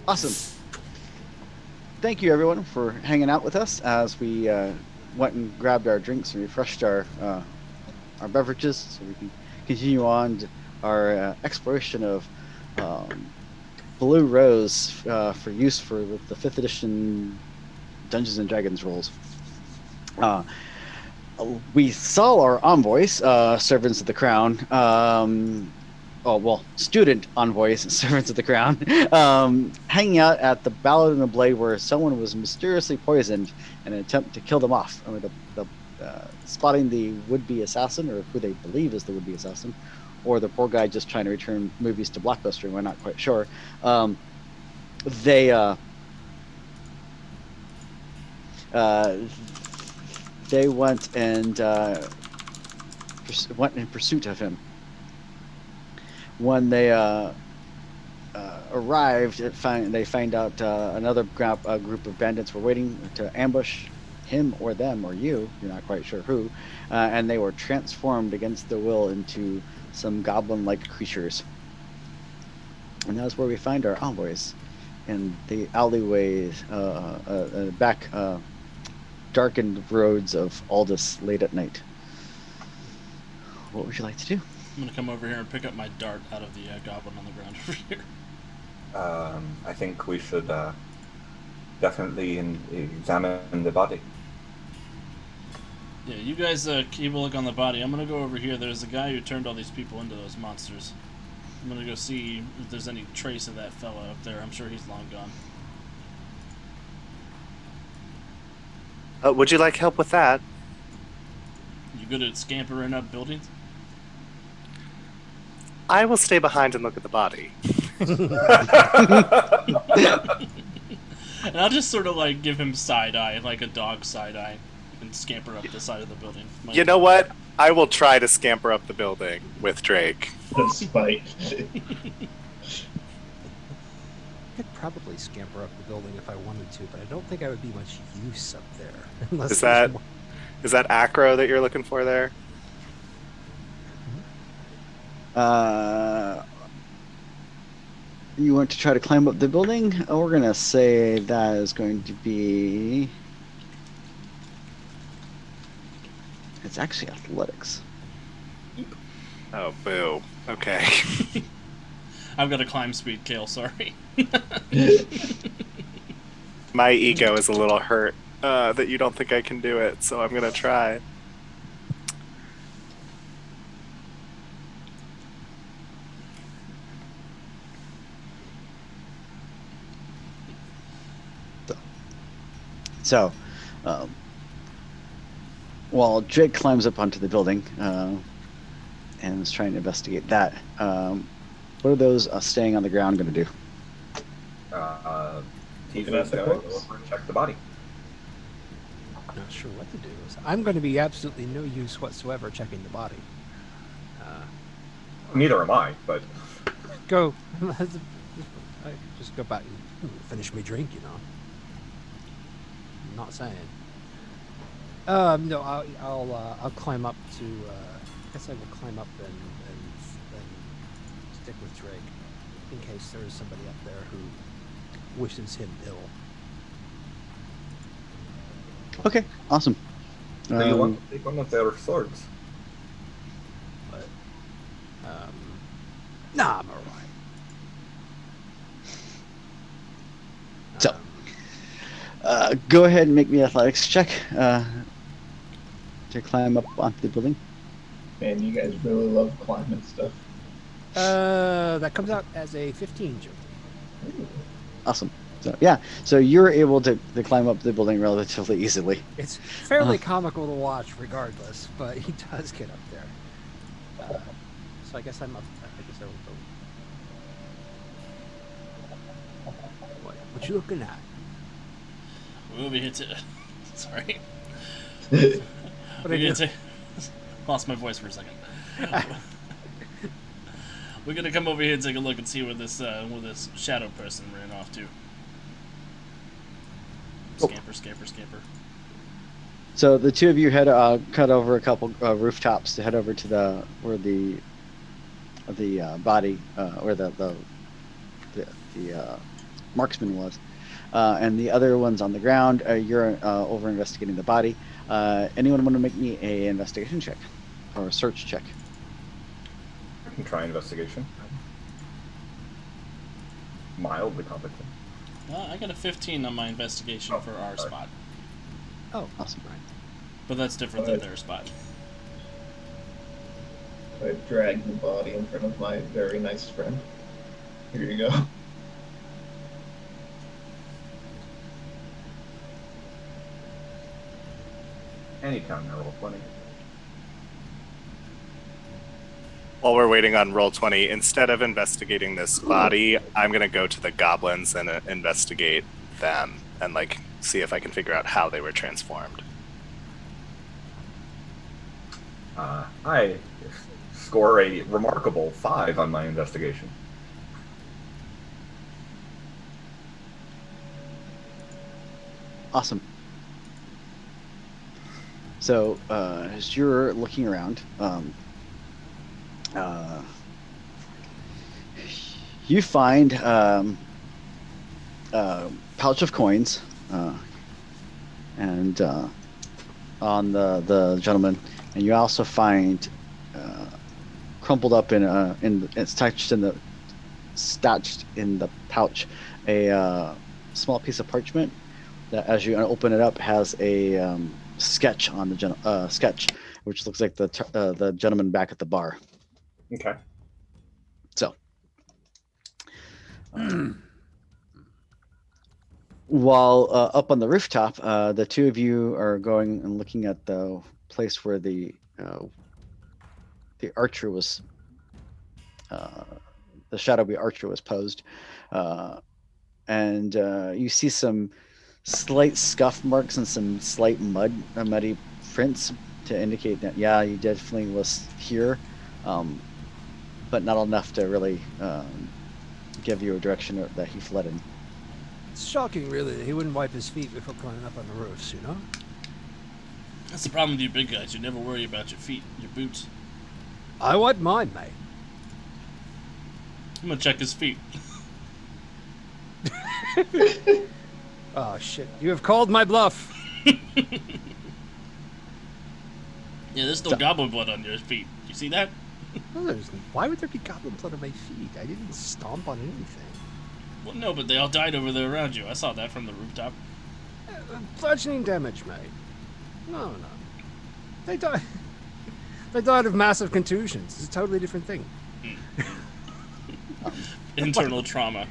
Awesome. Thank you, everyone, for hanging out with us as we went and grabbed our drinks and refreshed our beverages, so we can continue on our exploration of um, Blue Rose for use for with the fifth edition Dungeons and Dragons rules. Uh, we saw our envoys, servants of the crown. Oh well, student envoys, servants of the crown, hanging out at the Ballad and the Blade, where someone was mysteriously poisoned in an attempt to kill them off. I mean, spotting the would-be assassin, or who they believe is the would-be assassin, or the poor guy just trying to return movies to Blockbuster. We're not quite sure. They uh, they went in pursuit of him. When they arrived, they find out another group of bandits were waiting to ambush him or them or you. You're not quite sure who, and they were transformed against their will into some goblin-like creatures. And that's where we find our envoys in the alleyways, back darkened roads of Aldous late at night. What would you like to do? I'm gonna come over here and pick up my dart out of the goblin on the ground over here. I think we should definitely examine the body. Yeah, you guys keep a look on the body. I'm gonna go over here. There's a guy who turned all these people into those monsters. I'm gonna go see if there's any trace of that fella up there. I'm sure he's long gone. Would you like help with that? You good at scampering up buildings? I will stay behind and look at the body. And I'll just sort of like give him side eye, like a dog side eye, and scamper up the side of the building. You know what? I will try to scamper up the building with Drake. Despite. I could probably scamper up the building if I wanted to, but I don't think I would be much use up there. Unless Is that acro that you're looking for there? You want to try to climb up the building? We're gonna say that is going to be. It's actually athletics. Oh, boo. Okay. I've got a climb speed, Kale. Sorry. My ego is a little hurt that you don't think I can do it, so I'm gonna try. So, while Drake climbs up onto the building and is trying to investigate that, what are those staying on the ground going to do? He's going to go over and check the body. Not sure what to do. I'm going to be absolutely no use whatsoever checking the body. Neither am I, but... Go. Just go back and finish my drink, you know. I'm not saying. No, I'll climb up to. I guess I will climb up and stick with Drake in case there is somebody up there who wishes him ill. Okay, awesome. Do you want to take one of their swords? But, nah, I'm alright. So, go ahead and make me an athletics check to climb up onto the building. Man, you guys really love climbing stuff. That comes out as a 15, Joe. Awesome. So yeah, so you're able to climb up the building relatively easily. It's fairly comical to watch, regardless, but he does get up there. So I guess I'm up. I guess I will go. What you looking at? We'll be hit to... Sorry. What I do? Lost my voice for a second. We're gonna come over here and take a look and see where this shadow person ran off to. Scamper. So the two of you cut over a couple rooftops to head over to where the body, where the marksman was. And the other one's on the ground. You're over investigating the body. Anyone want to make me a investigation check or a search check? I can try investigation. Mildly competent. I got a 15 on my investigation for our sorry. spot, Oh, Awesome. right. but that's different than their spot. I drag the body in front of my very nice friend. Here you go. Anytime I roll 20. While we're waiting on roll 20, instead of investigating this body, I'm going to go to the goblins and investigate them and like see if I can figure out how they were transformed. I score a remarkable 5 on my investigation. Awesome. So as you're looking around, you find a pouch of coins, and on the gentleman, and you also find crumpled up in it's stashed in the pouch a small piece of parchment that, as you open it up, has a sketch on the sketch, which looks like the gentleman back at the bar. Okay. So, while up on the rooftop, the two of you are going and looking at the place where the archer was, the shadowy archer was posed, and you see some slight scuff marks and some slight muddy prints to indicate that, yeah, you definitely was here, but not enough to really give you a direction that he fled in. It's shocking, really, that he wouldn't wipe his feet before climbing up on the roofs, you know? That's the problem with you big guys. You never worry about your feet, your boots. I wipe mine, mate. I'm gonna check his feet. Oh, shit. You have called my bluff. Yeah, there's no goblin blood on your feet. You see that? No, why would there be goblin blood on my feet? I didn't stomp on anything. Well, no, but they all died over there around you. I saw that from the rooftop. Bludgeoning damage, mate. No. They died. They died of massive contusions. It's a totally different thing. Internal trauma.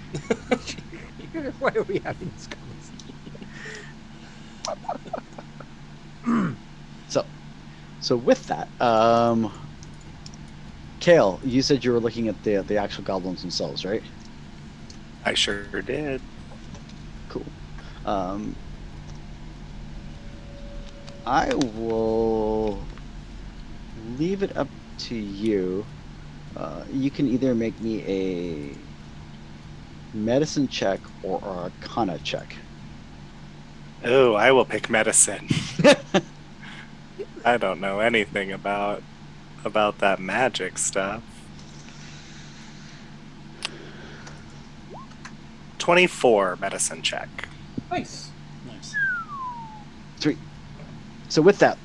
Why are we having this conversation? So with that, Kale, you said you were looking at the actual goblins themselves, right? I sure did. Cool. I will leave it up to you. You can either make me a medicine check or an arcana check. Oh, I will pick medicine. I don't know anything about that magic stuff. 24 medicine check. Nice. Nice. Sweet. So with that,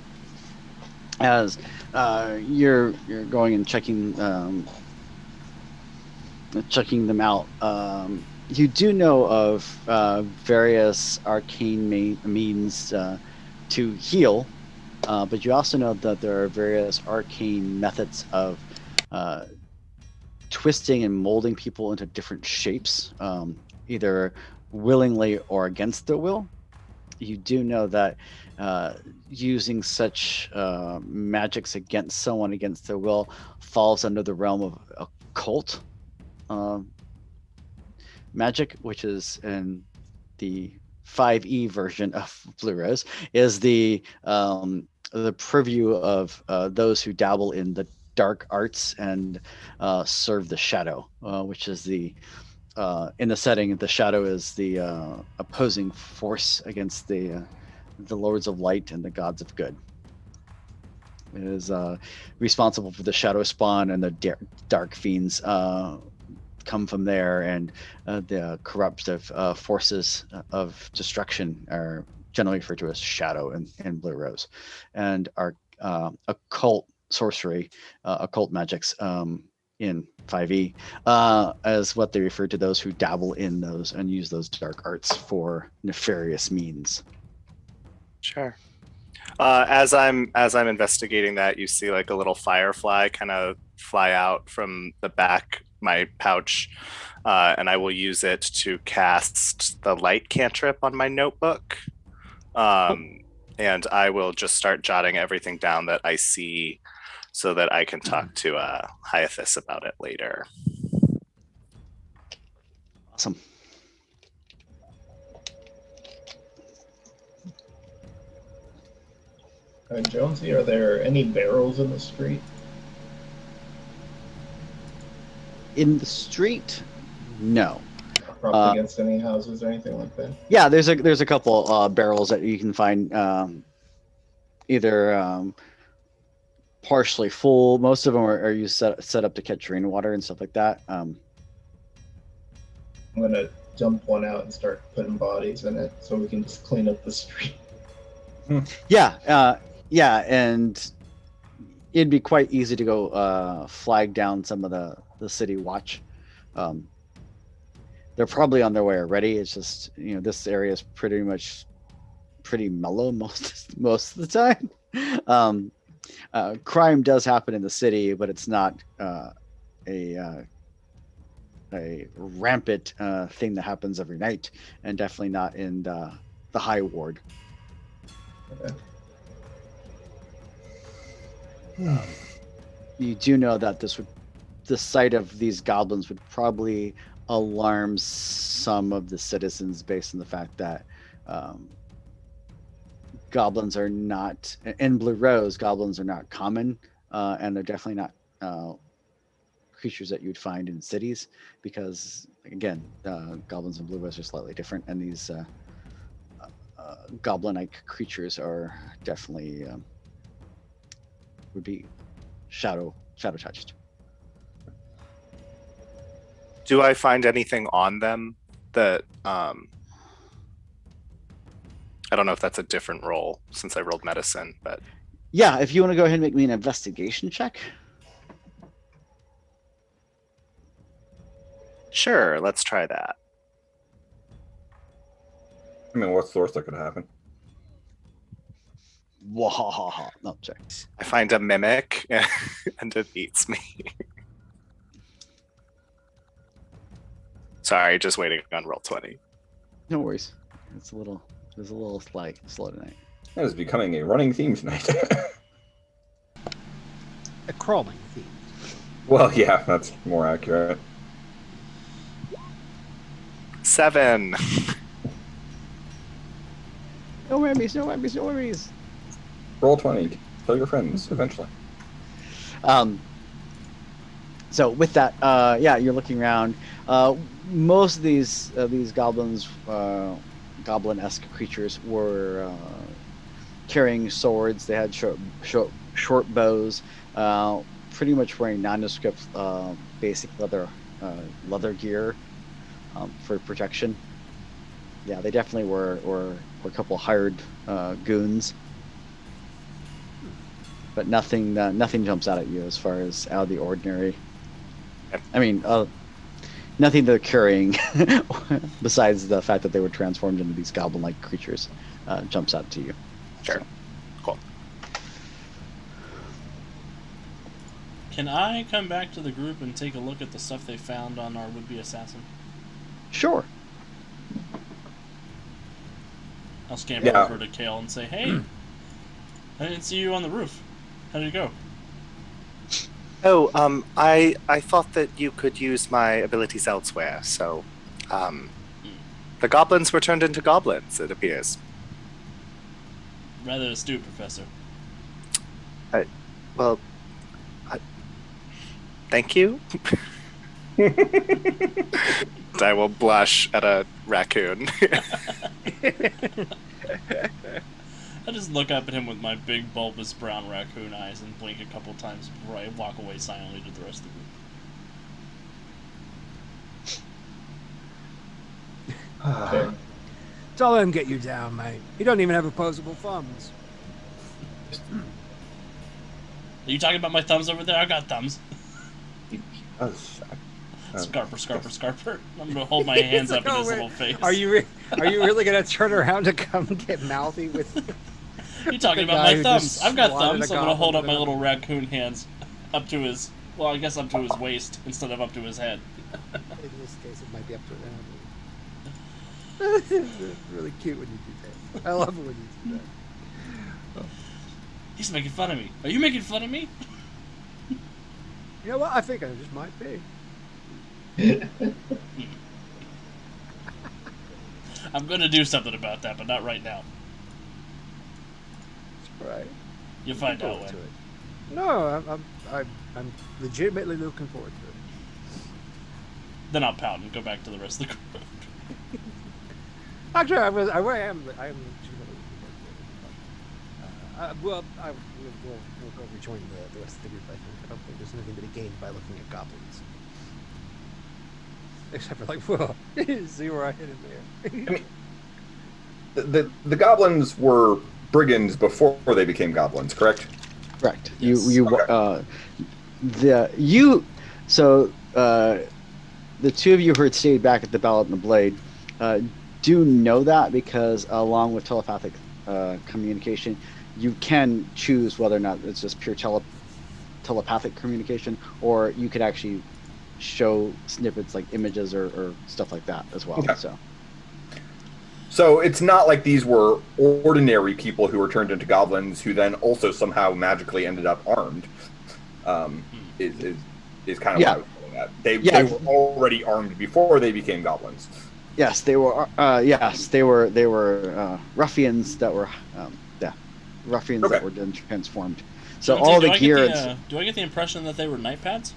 as you're going and checking them out, you do know of various arcane means to heal, but you also know that there are various arcane methods of twisting and molding people into different shapes, either willingly or against their will. You do know that using such magics against someone against their will falls under the realm of occult magic, which is in the 5e version of Blue Rose, is the purview of those who dabble in the dark arts and serve the shadow, which is the in the setting, the shadow is the opposing force against the lords of light and the gods of good. It is responsible for the shadow spawn and the dark fiends come from there, and the corruptive forces of destruction are generally referred to as shadow in Blue Rose, and are occult sorcery, occult magics in 5e, as what they refer to those who dabble in those and use those dark arts for nefarious means. Sure. As I'm investigating that, you see like a little firefly kind of fly out from the back my pouch, and I will use it to cast the light cantrip on my notebook. And I will just start jotting everything down that I see, so that I can talk to Hyathis about it later. Awesome. Jonesy, are there any barrels in the street? In the street, no. Propped against any houses or anything like that? Yeah, there's a couple barrels that you can find, either partially full. Most of them are used set up to catch rainwater and stuff like that. I'm gonna dump one out and start putting bodies in it so we can just clean up the street. Yeah, and it'd be quite easy to go flag down some of the city watch. They're probably on their way already. It's just, this area is pretty mellow most of the time. Crime does happen in the city, but it's not a rampant thing that happens every night, and definitely not in the high ward. Okay. You do know that the sight of these goblins would probably alarm some of the citizens, based on the fact that goblins are not in Blue Rose. Goblins are not common, and they're definitely not creatures that you'd find in cities, because again, goblins and Blue Rose are slightly different, and these goblin-like creatures are definitely would be shadow touched. Do I find anything on them that I don't know if that's a different roll since I rolled medicine, but Yeah, if you want to go ahead and make me an investigation check. sure, let's try that. I mean, what's the worst that could happen? Wahahaha. No, sorry. I find a mimic and it beats me. Sorry, just waiting on roll 20. No worries. There's a little slow tonight. That is becoming a running theme tonight. A crawling theme. Well, yeah, that's more accurate. 7. No worries. Roll 20. Tell your friends eventually. So with that, you're looking around. Most of these goblins, goblin-esque creatures, were carrying swords. They had short bows. Pretty much wearing nondescript, basic leather gear for protection. Yeah, they definitely were a couple hired goons. But nothing jumps out at you as far as out of the ordinary. I mean, nothing they're carrying besides the fact that they were transformed into these goblin-like creatures jumps out to you. Sure. Cool. Can I come back to the group and take a look at the stuff they found on our would-be assassin? Sure. I'll scamper over to Kale and say, "Hey, I didn't see you on the roof. How did it go?" Oh, I thought that you could use my abilities elsewhere, so the goblins were turned into goblins, it appears. Rather astute, Professor. Thank you. I will blush at a raccoon. I just look up at him with my big bulbous brown raccoon eyes and blink a couple times before I walk away silently to the rest of the Fair. Don't let him get you down, mate. He don't even have opposable thumbs. Are you talking about my thumbs over there? I got thumbs. Scarper, scarper, scarper. I'm gonna hold my hands He's up like, in "Oh, his wait, little face. Are you really gonna turn around to come get mouthy with? You talking the about guy my who thumbs? just I've got swatted thumbs. a I'm gonna hold goblin up my with little raccoon hands up to his. Well, I guess up to his waist instead of up to his head. In this case, it might be up to him. It's really cute when you do that. I love it when you do that. He's making fun of me. Are you making fun of me? You know what? I think I just might be. I'm gonna do something about that, but not right now. It's all right. You'll find Looking out when. forward to it. No, I'm legitimately looking forward to it. Then I'll pout and go back to the rest of the group. Actually, I am legitimately looking forward to it. We'll go rejoin the rest of the group. I think. I don't think there's anything to be gained by looking at goblins, except for like, well, see where I hit him there. I mean, the goblins were brigands before they became goblins, correct? Correct. Yes. So the two of you who had stayed back at the Ballad and the Blade do know that, because along with telepathic communication, you can choose whether or not it's just pure telepathic communication, or you could actually show snippets like images or stuff like that as well. Okay. So it's not like these were ordinary people who were turned into goblins who then also somehow magically ended up armed. Is kind of what I was getting at. They were already armed before they became goblins. Yes, they were. Yes, they were ruffians that were. Ruffians that were then transformed. So all the gear. Do I get the impression that they were night pads?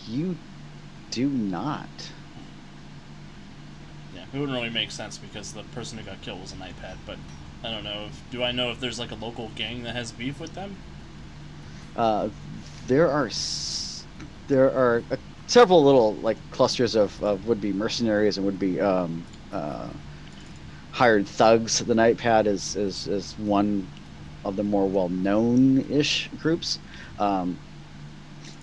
You do not. Yeah, it wouldn't really make sense because the person who got killed was a night pad. But I don't know. Do I know if there's like a local gang that has beef with them? There are several little like clusters of would-be mercenaries and would-be hired thugs. The Night Pad is one of the more well-known-ish groups.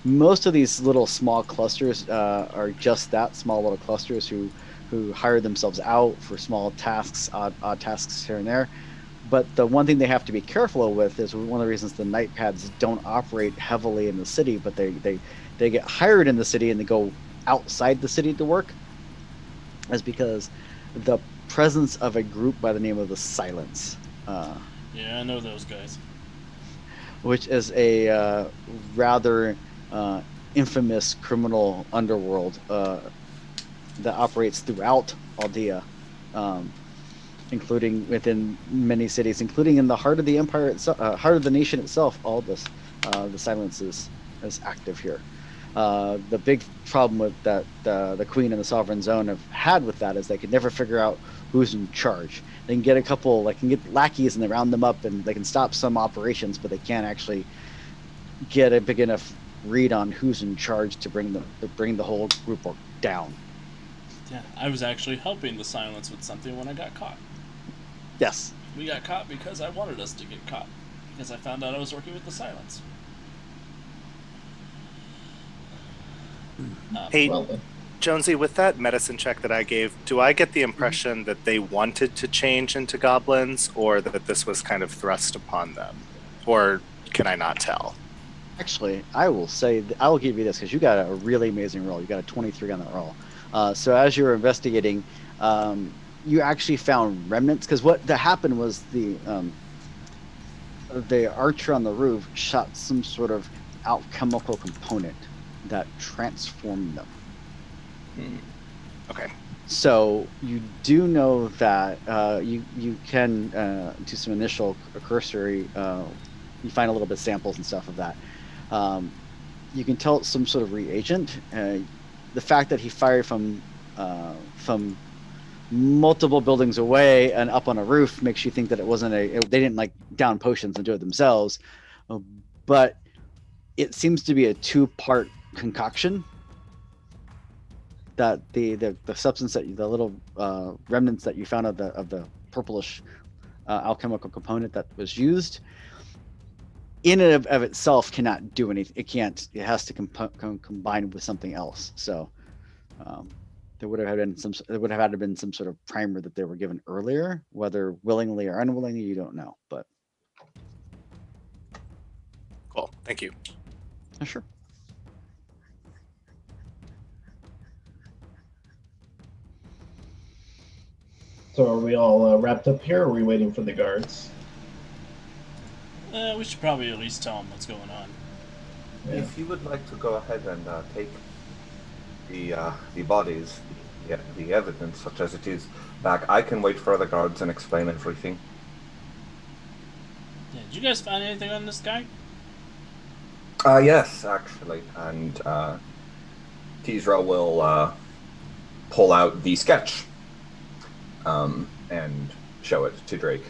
Most of these little small clusters are just that, small little clusters who hire themselves out for small tasks, odd tasks here and there. But the one thing they have to be careful with is one of the reasons the Night Pads don't operate heavily in the city, but they get hired in the city and they go outside the city to work, is because the presence of a group by the name of the Silence. Yeah, I know those guys. Which is a rather infamous criminal underworld that operates throughout Aldea, including within many cities, including in the heart of the empire itself, heart of the nation itself. All this, the Silence is active here. The big problem with that the Queen and the Sovereign Zone have had with that is they could never figure out who's in charge. They can get a couple, like, can get lackeys and they round them up and they can stop some operations, but they can't actually get a big enough read on who's in charge to bring the whole group down. Yeah, I was actually helping the Silence with something when I got caught. Yes. We got caught because I wanted us to get caught. Because I found out I was working with the Silence. Hey, Well then. Jonesy, with that medicine check that I gave, do I get the impression that they wanted to change into goblins, or that this was kind of thrust upon them? Or can I not tell? Actually, I will say I will give you this because you got a really amazing roll. You got a 23 on that roll. So as you were investigating, you actually found remnants, because what that happened was the archer on the roof shot some sort of alchemical component that transformed them. Okay. So you do know that you can do some initial cursory. You find a little bit of samples and stuff of that. You can tell it's some sort of reagent. The fact that he fired from multiple buildings away and up on a roof makes you think that it wasn't they didn't like down potions and do it themselves, but it seems to be a two-part concoction that the substance that the little remnants that you found of the purplish alchemical component that was used in and of itself cannot do anything. It can't. It has to combine with something else. So there would have been some. There would have had to been some sort of primer that they were given earlier, whether willingly or unwillingly, you don't know. But Cool. Thank you. sure. So are we all wrapped up here, or are we waiting for the guards? We should probably at least tell them what's going on. Yeah. If you would like to go ahead and take the bodies, the evidence, such as it is, back, I can wait for the guards and explain everything. Yeah, did you guys find anything on this guy? Yes, actually, and Tizra will pull out the sketch and show it to Drake.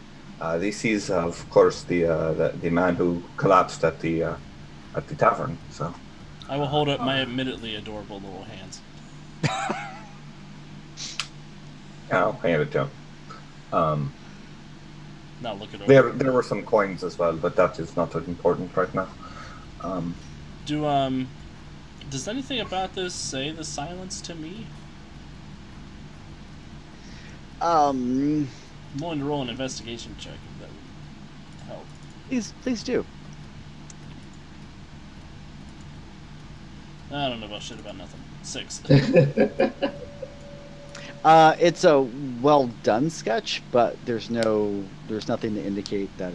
This is, of course, the man who collapsed at the tavern. So I will hold up my admittedly adorable little hands. I'll hand it to him. Now look it over. There were some coins as well, but that is not important right now. Does anything about this say the silence to me? I'm willing to roll an investigation check if that would help. Please do. I don't know about shit about nothing. 6. It's a well done sketch, but there's nothing to indicate that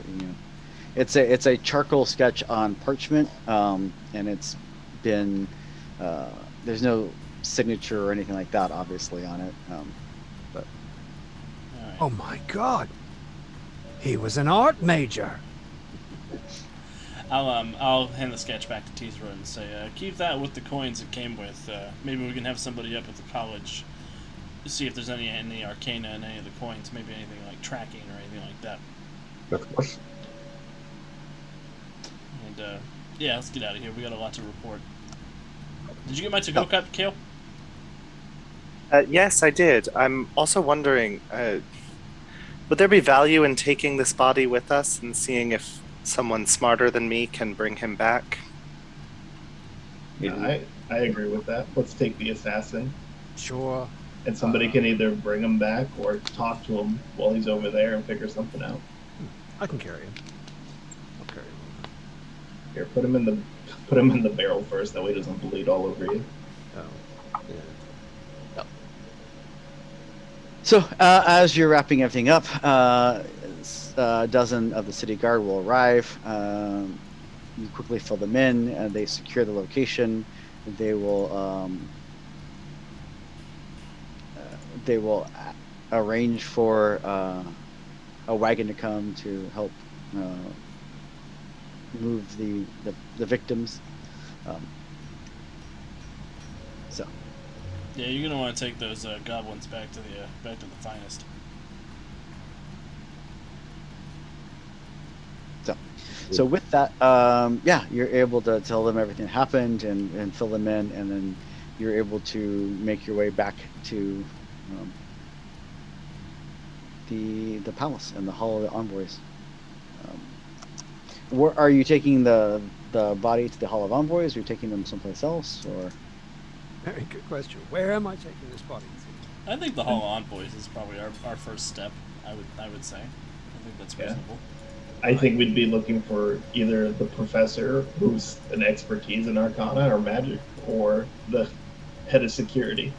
it's a charcoal sketch on parchment, and it's been there's no signature or anything like that, obviously, on it. But All right. Oh my god. He was an art major. I'll hand the sketch back to Tizra and say, keep that with the coins it came with. Maybe we can have somebody up at the college to see if there's any arcana in any of the coins. Maybe anything like tracking or anything like that. Of course. And yeah, let's get out of here. We got a lot to report. Did you get my to-go cup, Kale? Yes, I did. I'm also wondering, would there be value in taking this body with us and seeing if someone smarter than me can bring him back? I agree with that. Let's take the assassin, Sure. and somebody can either bring him back or talk to him while he's over there and figure something out. I can carry him. I'll carry him. Here, put him in the barrel first. That way, he doesn't bleed all over you. Oh, yeah. so as you're wrapping everything up, a dozen of the city guard will arrive. You quickly fill them in, and they secure the location. They will arrange for a wagon to come to help move the victims. So Yeah, you're gonna want to take those goblins back to the finest. So with that, yeah, you're able to tell them everything that happened and fill them in, and then you're able to make your way back to the palace and the Hall of the Envoys. Where are you taking the body to the Hall of Envoys? Are you taking them someplace else, or? Very good question. Where am I taking this body to? I think the Hall of Envoys is probably our first step. I would say. I think that's reasonable. I think we'd be looking for either the professor, who's an expertise in arcana or magic, or the head of security.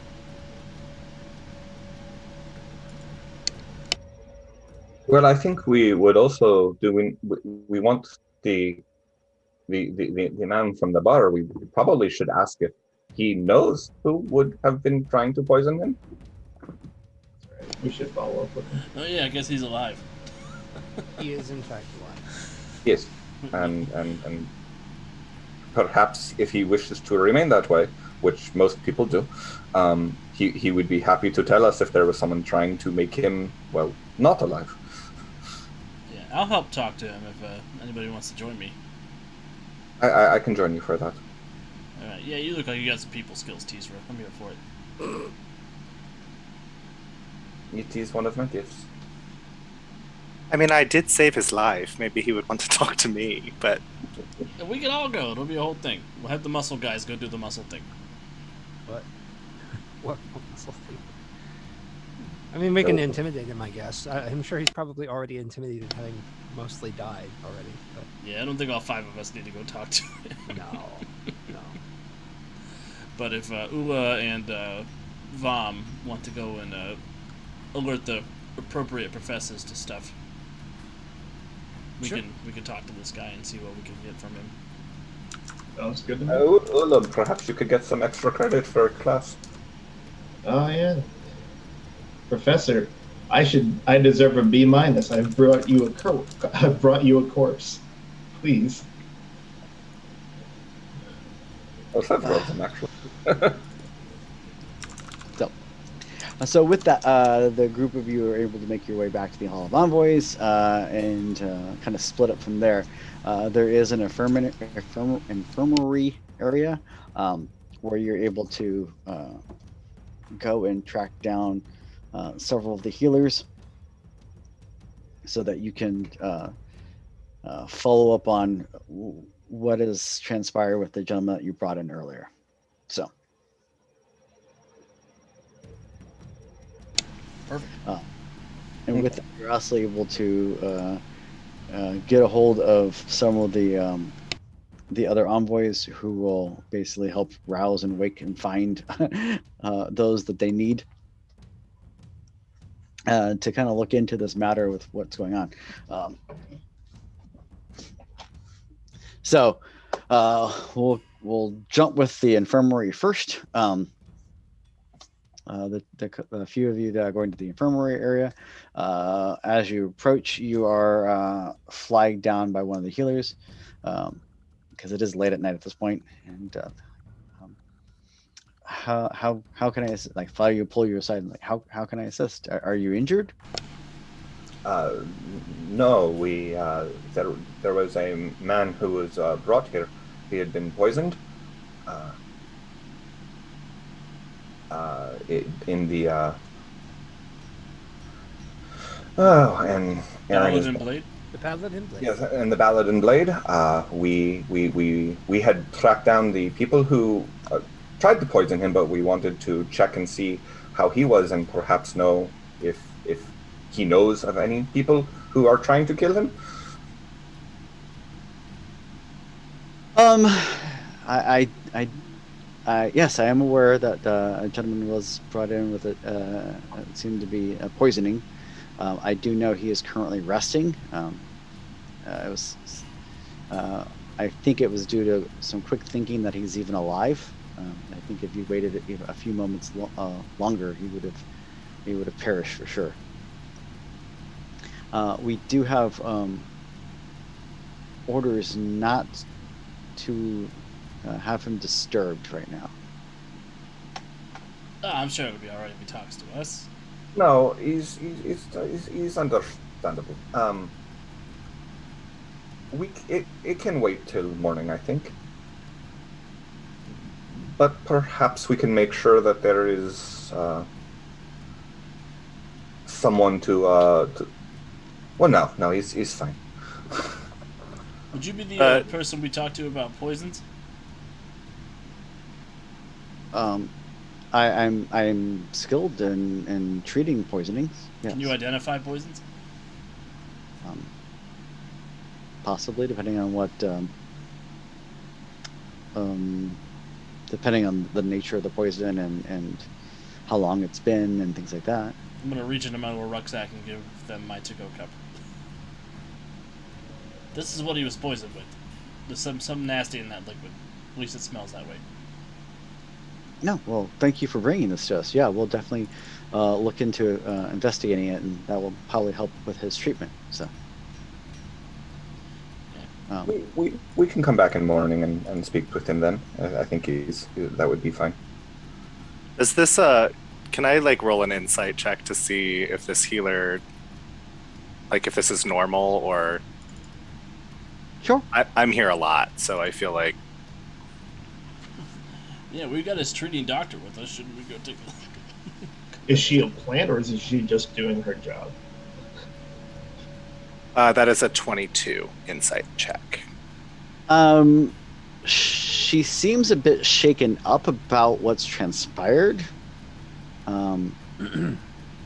Well, I think we would also we want the man from the bar. We probably should ask if he knows who would have been trying to poison him. We should follow up with him. Oh yeah, I guess he's alive. He is in fact alive. Yes, and perhaps if he wishes to remain that way, which most people do, he would be happy to tell us if there was someone trying to make him, well, not alive. Yeah, I'll help talk to him if anybody wants to join me. I can join you for that. All right. Yeah, you look like you got some people skills, Tizra. I'm here for it. It is one of my gifts. I mean, I did save his life. Maybe he would want to talk to me, but And we can all go. It'll be a whole thing. We'll have the muscle guys go do the muscle thing. What? What muscle thing? I mean, we can intimidate him, I guess. I'm sure he's probably already intimidated, having mostly died already. But Yeah, I don't think all 5 of us need to go talk to him. no, no. But if Ula and Vom want to go and alert the appropriate professors to stuff, Sure. we can talk to this guy and see what we can get from him. Sounds good to me. Ula, perhaps you could get some extra credit for class. Oh yeah, Professor, I deserve a B minus. I've brought you a corpse. Please. Oh, several of them, actually. So with that, the group of you are able to make your way back to the Hall of Envoys and kind of split up from there. There is an infirmary area where you're able to go and track down several of the healers so that you can follow up on what has transpired with the gentleman that you brought in earlier. So. Perfect. And with that, you're also able to get a hold of some of the other envoys who will basically help rouse and wake and find those that they need to kind of look into this matter with what's going on. So we'll jump with the infirmary first. The few of you that are going to the infirmary area, as you approach, you are flagged down by one of the healers because it is late at night at this point. And how can I like follow you, pull you aside? And like how can I assist? Are you injured? No, we there was a man who was brought here. He had been poisoned. In the and Paladin Blade? The Paladin Blade. yes, and the Paladin Blade. We had tracked down the people who tried to poison him, but we wanted to check and see how he was, and perhaps know if he knows of any people who are trying to kill him. Yes, I am aware that a gentleman was brought in with it seemed to be poisoning. I do know he is currently resting. It was, I think it was due to some quick thinking that he's even alive. I think if you waited a few moments longer, he would have perished for sure. We do have orders not to have him disturbed right now. I'm sure it'll be alright if he talks to us. No, he's understandable. It can wait till morning, I think. But perhaps we can make sure that there is someone to. Well, no, he's fine. Would you be the person we talked to about poisons? I'm skilled in treating poisonings. Yes. Can you identify poisons? Possibly, depending on what, depending on the nature of the poison and how long it's been and things like that. I'm gonna reach into my little rucksack and give them my to-go cup. This is what he was poisoned with. There's something nasty in that liquid. At least it smells that way. No, well, thank you for bringing this to us. Yeah, we'll definitely look into investigating it, and that will probably help with his treatment. So, We can come back in the morning and speak with him then. I think that would be fine. is this can I like roll an insight check to see if this healer, like if this is normal or? sure. I'm here a lot, so I feel like Yeah, we got his treating doctor with us. Shouldn't we go take a look? Is she a plant or is she just doing her job? That is a 22 insight check. She seems a bit shaken up about what's transpired. And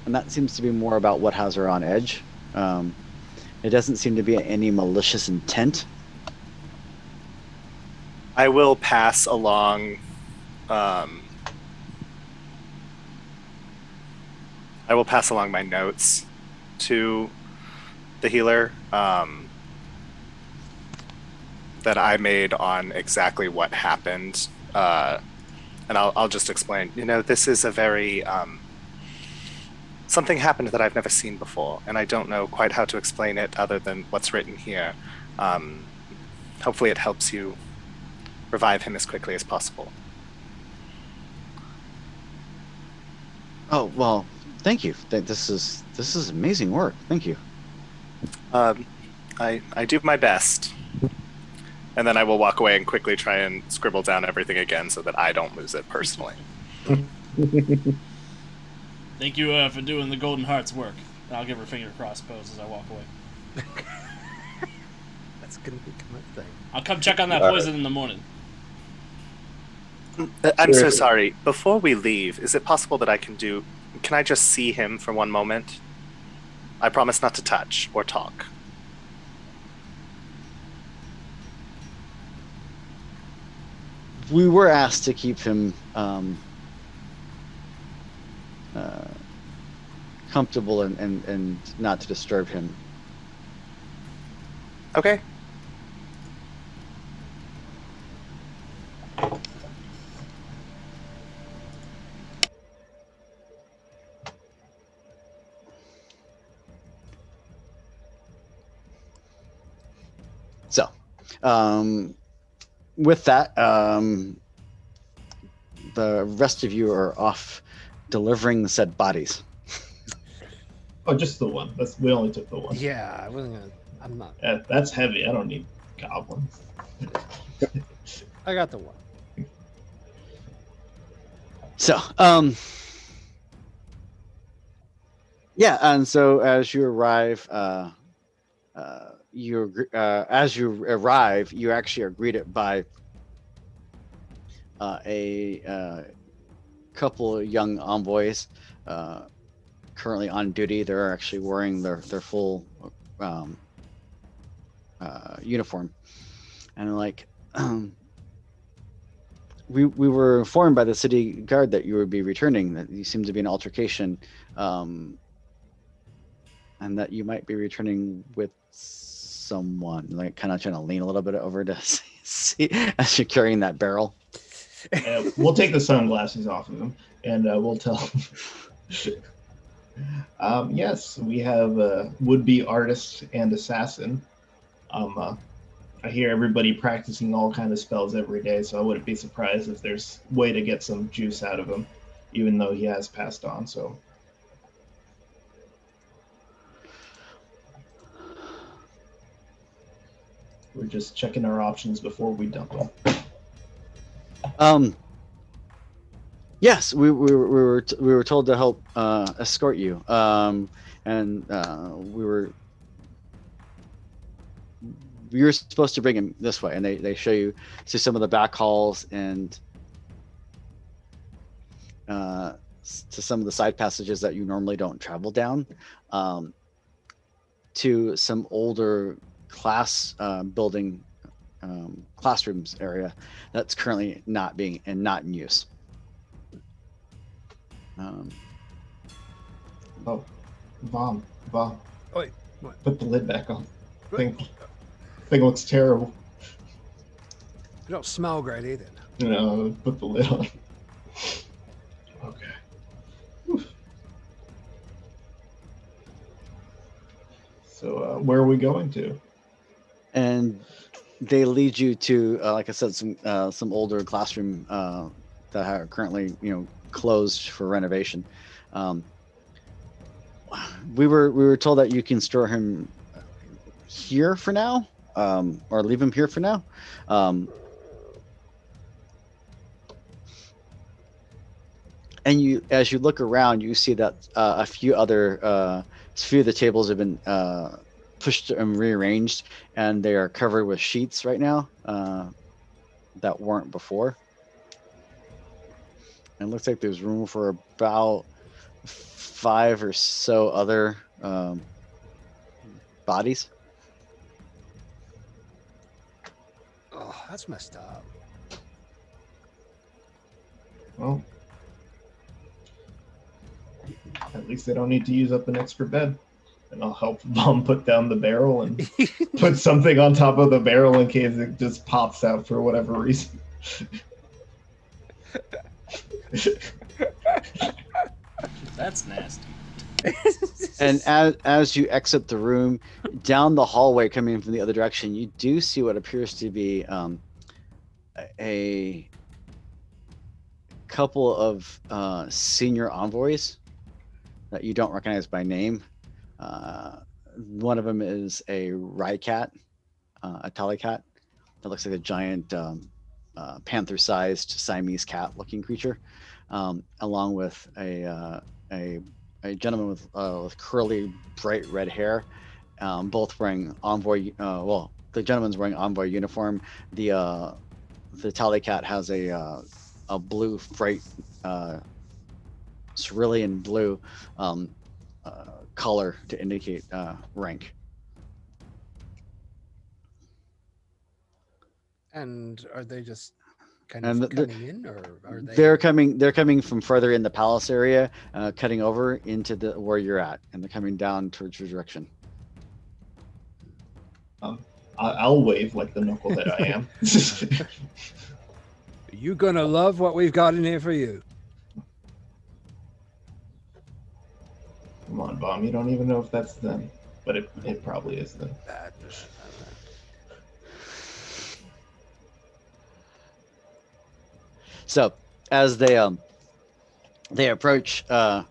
that seems to be more about what has her on edge. It doesn't seem to be any malicious intent. I will pass along. I will pass along my notes to the healer that I made on exactly what happened, and I'll just explain. This is a very something happened that I've never seen before, and I don't know quite how to explain it other than what's written here. Hopefully, it helps you revive him as quickly as possible. Oh well, thank you. This is amazing work. Thank you. I do my best. And then I will walk away and quickly try and scribble down everything again so that I don't lose it personally. Thank you for doing the Golden Heart's work. And I'll give her finger cross pose as I walk away. That's gonna become a thing. I'll come check on that poison in the morning. I'm so sorry. Before we leave, is it possible that can I just see him for one moment? I promise not to touch or talk. We were asked to keep him comfortable and not to disturb him. Okay. So, with that, the rest of you are off delivering the said bodies. Oh, just the one. We only took the one. Yeah, I wasn't gonna. I'm not. That's heavy. I don't need goblins. I got the one. So, yeah, and so as you arrive, as you arrive, you actually are greeted by a couple of young envoys currently on duty. They're actually wearing their full uniform, and like we were informed by the city guard that you would be returning, that you seem to be an altercation, and that you might be returning with someone, like kind of trying to lean a little bit over to see as you're carrying that barrel. We'll take the sunglasses off of him and we'll tell him. Yes, we have a would-be artist and assassin. I hear everybody practicing all kinds of spells every day, so I wouldn't be surprised if there's a way to get some juice out of him, even though he has passed on. So we're just checking our options before we dump him. Yes, we were told to help escort you, and we were supposed to bring him this way, and they show you to some of the back halls and to some of the side passages that you normally don't travel down, to some older building classrooms area that's currently not in use. Vom. Wait, what? Put the lid back on. Thing looks terrible. You don't smell great either. Put the lid on. Okay. Whew. So where are we going to? And they lead you to, like I said, some older classroom that are currently closed for renovation. We were told that you can store him here for now, or leave him here for now. And as you look around, you see that a few of the tables have been pushed and rearranged, and they are covered with sheets right now that weren't before. And it looks like there's room for about 5 or so other bodies. Oh, that's messed up. Well, at least they don't need to use up an extra bed. And I'll help Mom put down the barrel and put something on top of the barrel in case it just pops out for whatever reason. That's nasty. And as you exit the room, down the hallway coming from the other direction, you do see what appears to be a couple of senior envoys that you don't recognize by name. One of them is a Rycat, a Talicat that looks like a giant panther-sized Siamese cat-looking creature, along with a gentleman with curly, bright red hair, both wearing envoy. Well, the gentleman's wearing envoy uniform. The Talicat has a blue freight, cerulean blue color to indicate rank. And are they just kind And of coming in, or are they? They're coming from further in the palace area, cutting over into where you're at, and they're coming down towards your direction. I'll wave like the knuckle that I am. You gonna love what we've got in here for you. Come on, Bomb. You don't even know if that's them, but it probably is them. So as they approach, are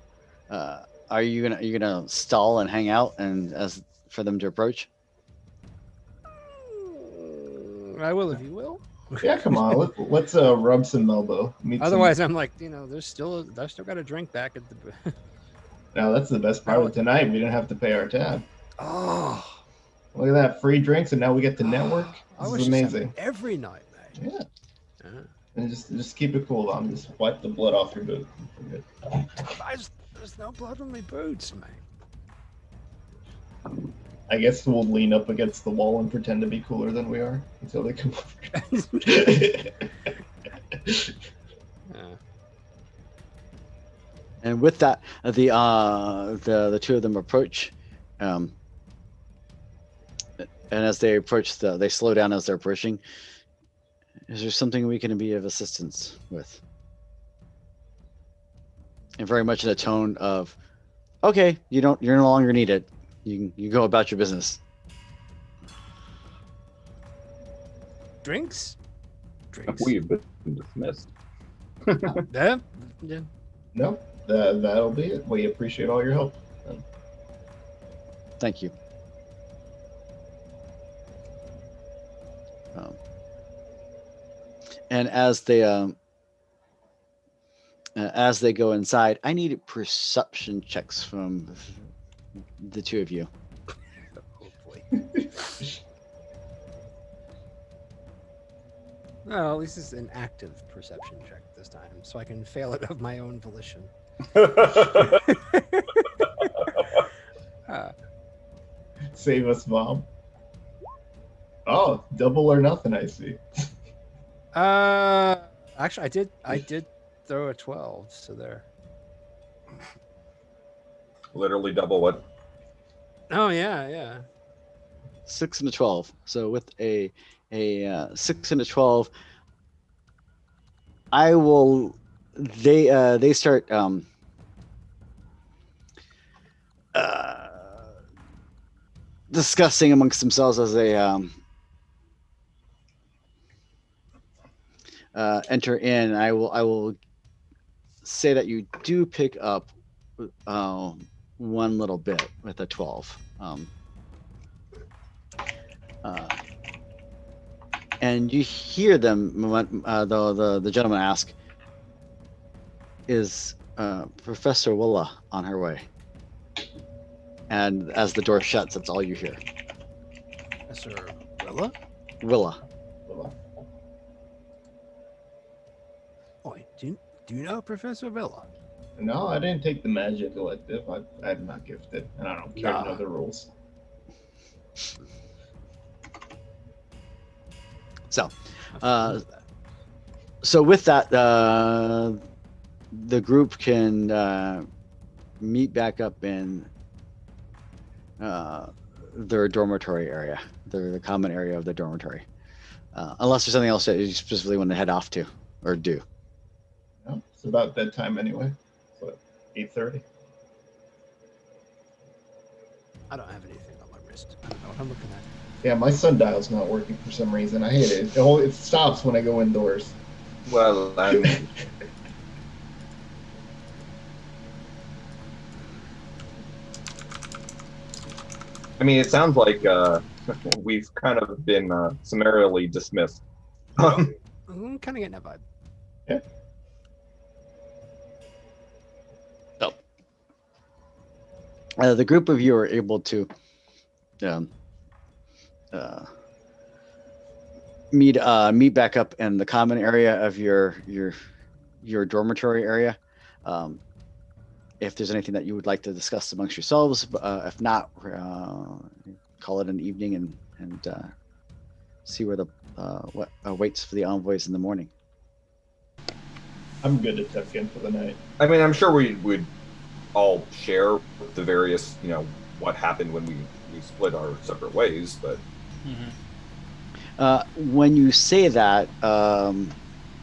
you gonna stall and hang out and as for them to approach? I will if you will. Yeah, come on. Let's rub some elbow. Otherwise, I'm like, there's still got a drink back at the. No, that's the best part of tonight. We didn't have to pay our tab. Oh, look at that, free drinks, and now we get to network. This is amazing. Every night, mate. Yeah. And just keep it cool, Dom. Just wipe the blood off your boot. There's no blood on my boots, mate. I guess we'll lean up against the wall and pretend to be cooler than we are until they come over. And with that, the two of them approach, and as they approach, they slow down as they're approaching. Is there something we can be of assistance with? And very much in a tone of, okay, you're no longer needed. You go about your business. Drinks? We've been dismissed. Yeah. No, that'll be it. We appreciate all your help. Thank you. And as they go inside, I need perception checks from the two of you. Oh boy. Well, at least it's an active perception check this time, so I can fail it of my own volition. Save us, Mom. Oh, double or nothing, I see. Actually, I did throw a 12, so there. Literally double what? Oh yeah. 6 and a 12. So with a 6 and a 12, I will. They start discussing amongst themselves as they enter in. I will say that you do pick up one little bit with a 12. And you hear them, the gentleman ask, is Professor Willa on her way. And as the door shuts, that's all you hear. Professor Willa? Willa. Oh, do you know Professor Villa? No, I didn't take the magic elective. I'm not gifted, and I don't care to know the rules. So, so with that, the group can meet back up in their dormitory area, the common area of the dormitory, unless there's something else that you specifically want to head off to or do. No, it's about bedtime anyway. So 8:30. I don't have anything on my wrist. I don't know what I'm looking at. Yeah, my sundial's not working for some reason. I hate it. It stops when I go indoors. Well, I mean, it sounds like we've kind of been summarily dismissed. I'm kind of getting that vibe. Yeah. So, the group of you are able to meet back up in the common area of your dormitory area. If there's anything that you would like to discuss amongst yourselves, if not, call it an evening and see where what awaits for the envoys in the morning. I'm good to tuck in for the night. I mean, I'm sure we would all share the various, what happened when we split our separate ways, but. When you say that,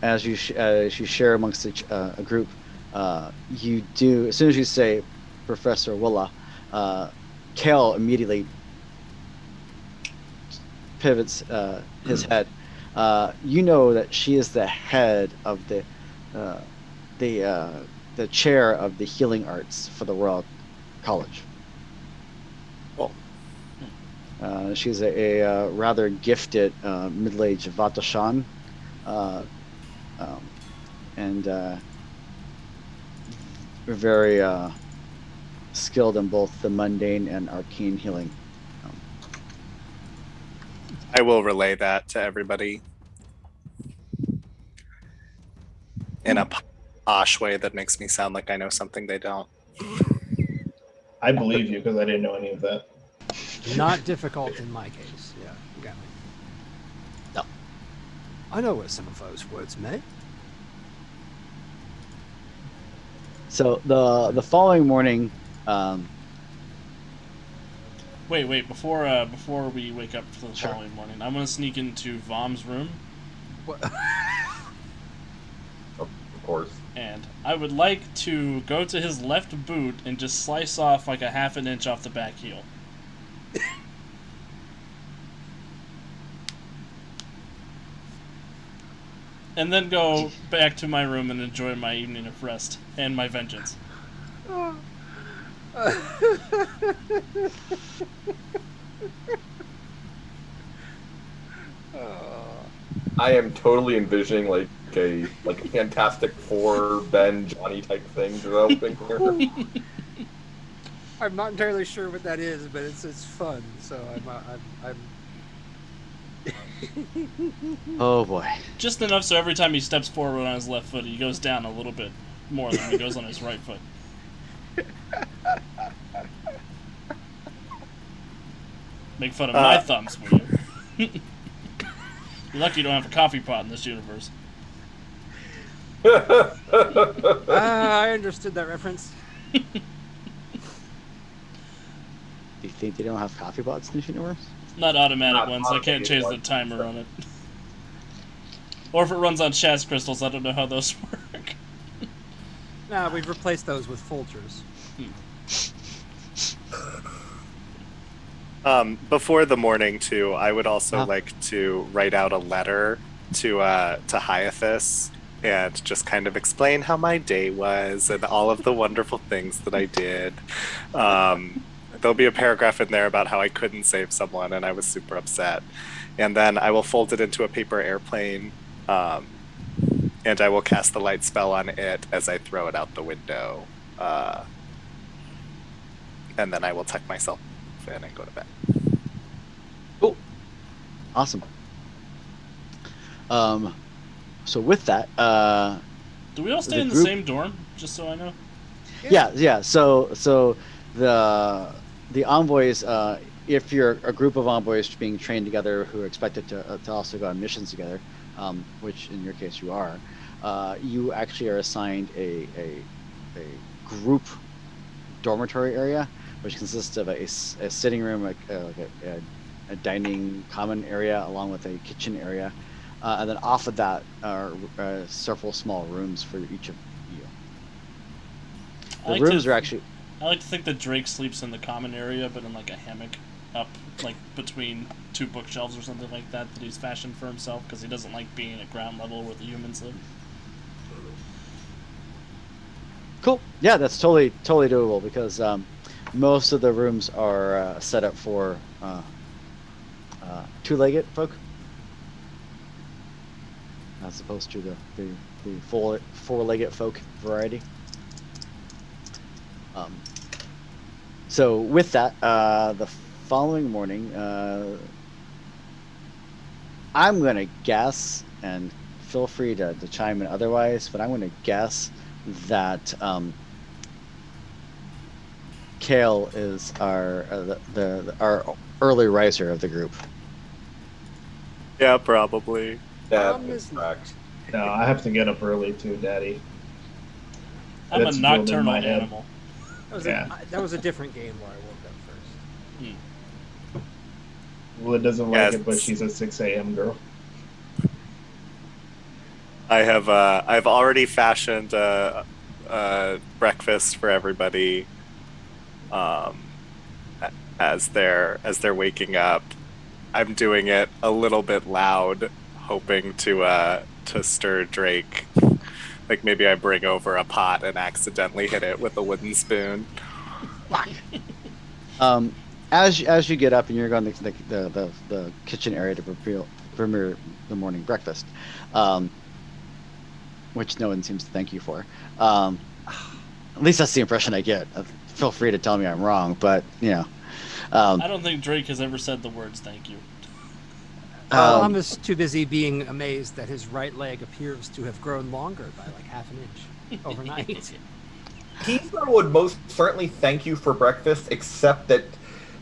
as you share amongst a group, you do, as soon as you say Professor Willa, Kale immediately pivots his head. You know that she is the head of the chair of the healing arts for the Royal College. Cool. She's a rather gifted middle-aged Vatashan, and very skilled in both the mundane and arcane healing. I will relay that to everybody in a posh way that makes me sound like I know something they don't. I believe you because I didn't know any of that. Not difficult in my case. Yeah, you got me. No. I know what some of those words meant. So the following morning. Wait! Before we wake up for the following morning, I'm gonna sneak into Vom's room. What? Of course. And I would like to go to his left boot and just slice off like a half an inch off the back heel. And then go back to my room and enjoy my evening of rest and my vengeance. I am totally envisioning like a Fantastic Four Ben Johnny type thing developing here. I'm not entirely sure what that is, but it's fun. So I'm Oh boy! Just enough so every time he steps forward on his left foot, he goes down a little bit more than he goes on his right foot. Make fun of my thumbs, will you? You're lucky you don't have a coffee pot in this universe. I understood that reference. Do you think they don't have coffee pots in this universe? Not automatic Not ones. I can't change the timer on it. Or if it runs on Shaz crystals, I don't know how those work. Nah, we've replaced those with Folgers. Before the morning, too, I would also like to write out a letter to Hyathus and just kind of explain how my day was and all of the wonderful things that I did. There'll be a paragraph in there about how I couldn't save someone and I was super upset. And then I will fold it into a paper airplane and I will cast the light spell on it as I throw it out the window. And then I will tuck myself in and go to bed. Cool. Awesome. So with that, Do we all stay the in the group- same dorm? Just so I know. yeah. So the envoys, if you're a group of envoys being trained together who are expected to also go on missions together, which in your case you are, you actually are assigned a group dormitory area, which consists of a sitting room, like a dining common area, along with a kitchen area, and then off of that are several small rooms for each of you. The rooms are actually. I like to think that Drake sleeps in the common area, but in like a hammock up, like between two bookshelves or something like that he's fashioned for himself because he doesn't like being at ground level where the humans live. Cool. Yeah, that's totally doable because most of the rooms are set up for two-legged folk, as opposed to the four-legged folk variety. So with that, the following morning, I'm gonna guess, and feel free to chime in otherwise, but I'm gonna guess that Kale is our our early riser of the group. Yeah, probably. That is- is correct. No, I have to get up early too, Daddy. I'm That's a drilled in nocturnal my head. animal. That was a different game where I woke up first. Wood doesn't like Yes. it, but she's a 6 a.m. girl. I have I've already fashioned a breakfast for everybody. As they're waking up, I'm doing it a little bit loud, hoping to stir Drake. Like maybe I bring over a pot and accidentally hit it with a wooden spoon. As you get up and you're going to the kitchen area to prepare the morning breakfast, which no one seems to thank you for. At least that's the impression I get. Feel free to tell me I'm wrong, but you know. I don't think Drake has ever said the words "thank you." Tom is too busy being amazed that his right leg appears to have grown longer by like half an inch overnight. Keithler would most certainly thank you for breakfast, except that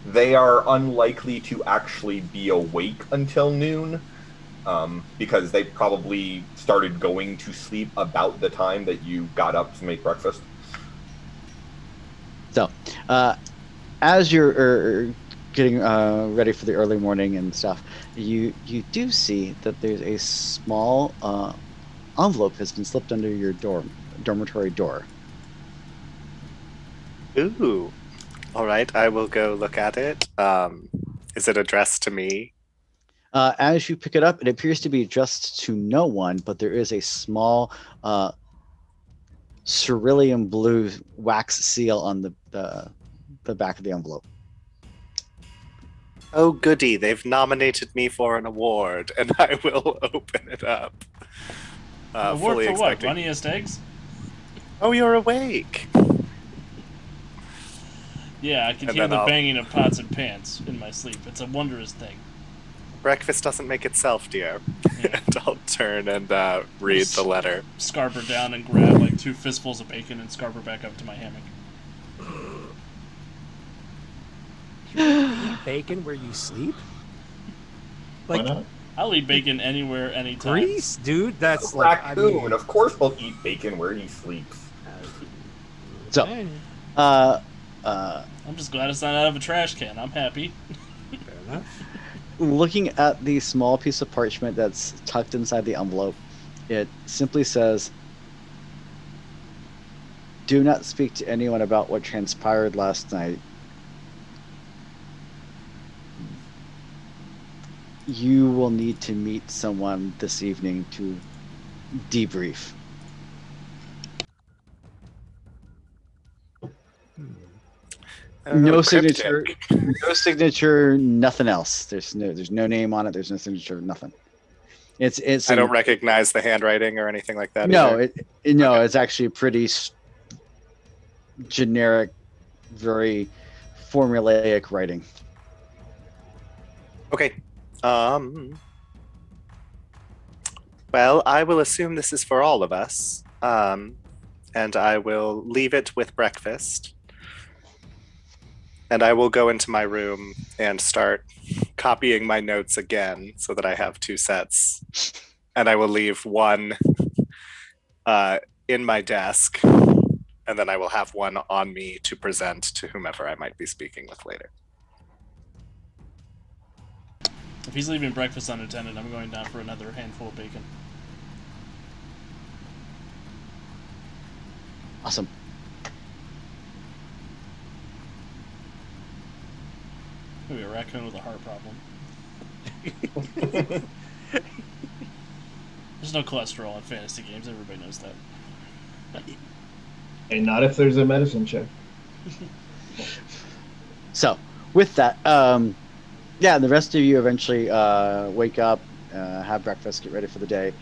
they are unlikely to actually be awake until noon, because they probably started going to sleep about the time that you got up to make breakfast. So, as you're getting ready for the early morning and stuff, you do see that there's a small envelope has been slipped under your dormitory door. Ooh. All right, I will go look at it. Is it addressed to me? As you pick it up, it appears to be addressed to no one, but there is a small cerulean blue wax seal on the back of the envelope. Oh, goody! They've nominated me for an award, and I will open it up. Award Fully for what? expecting. Funniest eggs? Oh, you're awake. Yeah, I can And hear then the I'll- banging of pots and pans in my sleep. It's a wondrous thing. Breakfast doesn't make itself, dear. Yeah. And I'll turn and read the letter. Scarper down and grab like 2 fistfuls of bacon and scarper back up to my hammock. Eat bacon where you sleep? Why Like not? I'll eat bacon anywhere, anytime. Greece, dude. That's like Raccoon, of course, will eat bacon where he sleeps. So, okay, I'm just glad it's not out of a trash can. I'm happy. fair enough. looking at the small piece of parchment that's tucked inside the envelope, it simply says, "Do not speak to anyone about what transpired last night. You will need to meet someone this evening to debrief." No signature, no signature, nothing else. There's no name on it. There's no signature, nothing. It's I don't an, recognize the handwriting or anything like that. no, either. no, Okay. it's actually pretty generic, very formulaic writing. Okay. Well, I will assume this is for all of us. And I will leave it with breakfast. And I will go into my room and start copying my notes again so that I have 2 sets. And I will leave one in my desk. And then I will have one on me to present to whomever I might be speaking with later. If he's leaving breakfast unattended, I'm going down for another handful of bacon. Awesome. Maybe a raccoon with a heart problem. There's no cholesterol in fantasy games. Everybody knows that. And not if there's a medicine check. So with that, yeah, the rest of you eventually wake up, have breakfast, get ready for the day.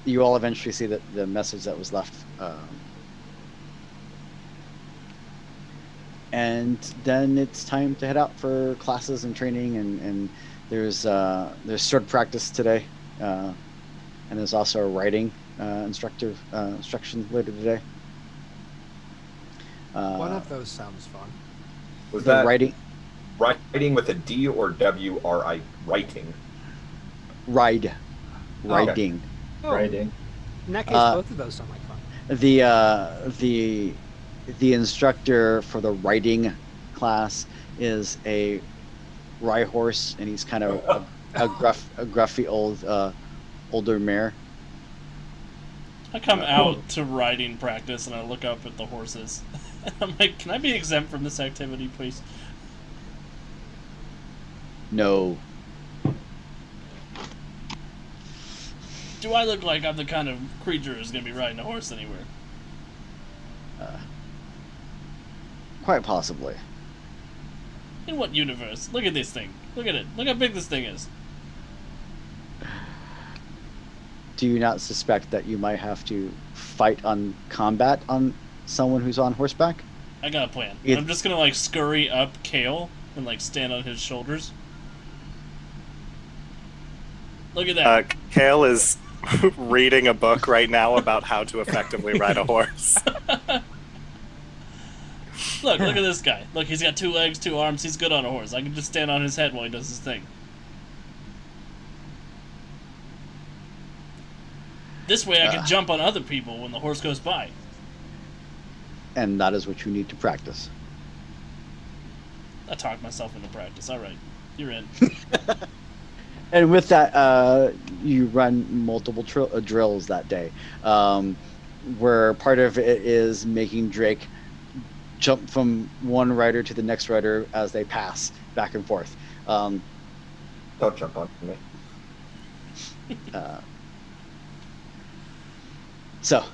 You all eventually see that the message that was left, and then it's time to head out for classes and training. And there's sword practice today, and there's also a writing instruction later today. One of those sounds fun. Was The that writing writing with a D or W-R-I? Writing. riding. Oh, Writing. in that case, both of those sound like fun. The instructor for the writing class is a rye horse, and he's kind of a gruffy older mare. I come out to riding practice and I look up at the horses. I'm like, can I be exempt from this activity, please? No. Do I look like I'm the kind of creature who's going to be riding a horse anywhere? Quite possibly. In what universe? Look at this thing. Look at it. Look how big this thing is. Do you not suspect that you might have to fight on combat on someone who's on horseback? I got a plan. It- I'm just going to like scurry up Kale and like stand on his shoulders. Look at that. Kale is reading a book right now about how to effectively ride a horse. Look at this guy. Look, he's got 2 legs, 2 arms. He's good on a horse. I can just stand on his head while he does his thing. This way I can jump on other people when the horse goes by. And that is what you need to practice. I talked myself into practice. All right, you're in. And with that, you run multiple drills that day, where part of it is making Drake jump from one rider to the next rider as they pass back and forth. Don't jump on me. So,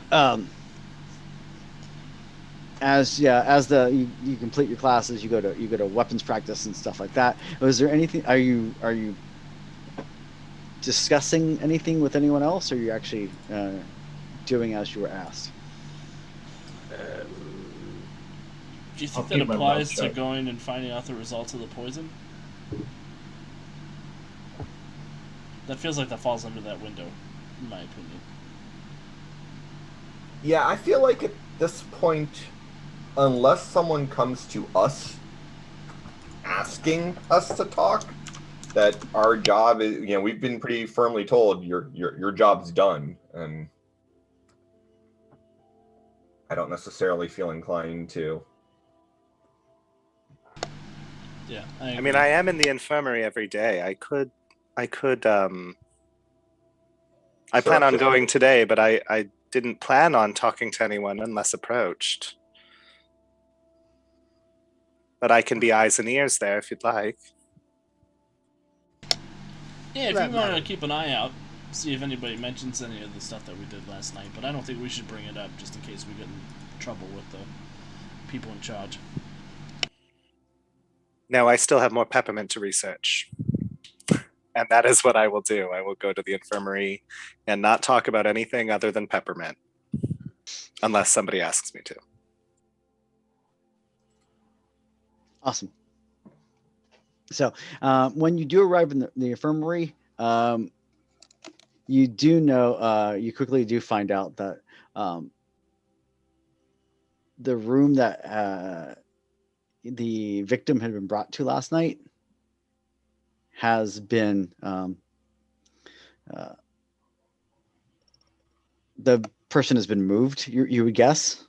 you complete your classes, you go to weapons practice and stuff like that. Was there anything? Are you discussing anything with anyone else, or are you actually doing as you were asked? Do you I'll think that keep my mouth applies to shut. going and finding out the results of the poison? That feels like that falls under that window, in my opinion. Yeah, I feel like at this point, unless someone comes to us asking us to talk, that our job is, we've been pretty firmly told your job's done, and I don't necessarily feel inclined to. Yeah, I mean, I am in the infirmary every day. I plan on going today, but I didn't plan on talking to anyone unless approached. But I can be eyes and ears there if you'd like. Yeah, if That you want to matters. keep an eye out, see if anybody mentions any of the stuff that we did last night. But I don't think we should bring it up just in case we get in trouble with the people in charge. No, I still have more peppermint to research. And that is what I will do. I will go to the infirmary and not talk about anything other than peppermint, unless somebody asks me to. Awesome. So when you do arrive in the infirmary, you do know, you quickly do find out that the room that the victim had been brought to last night has been the person has been moved, you would guess,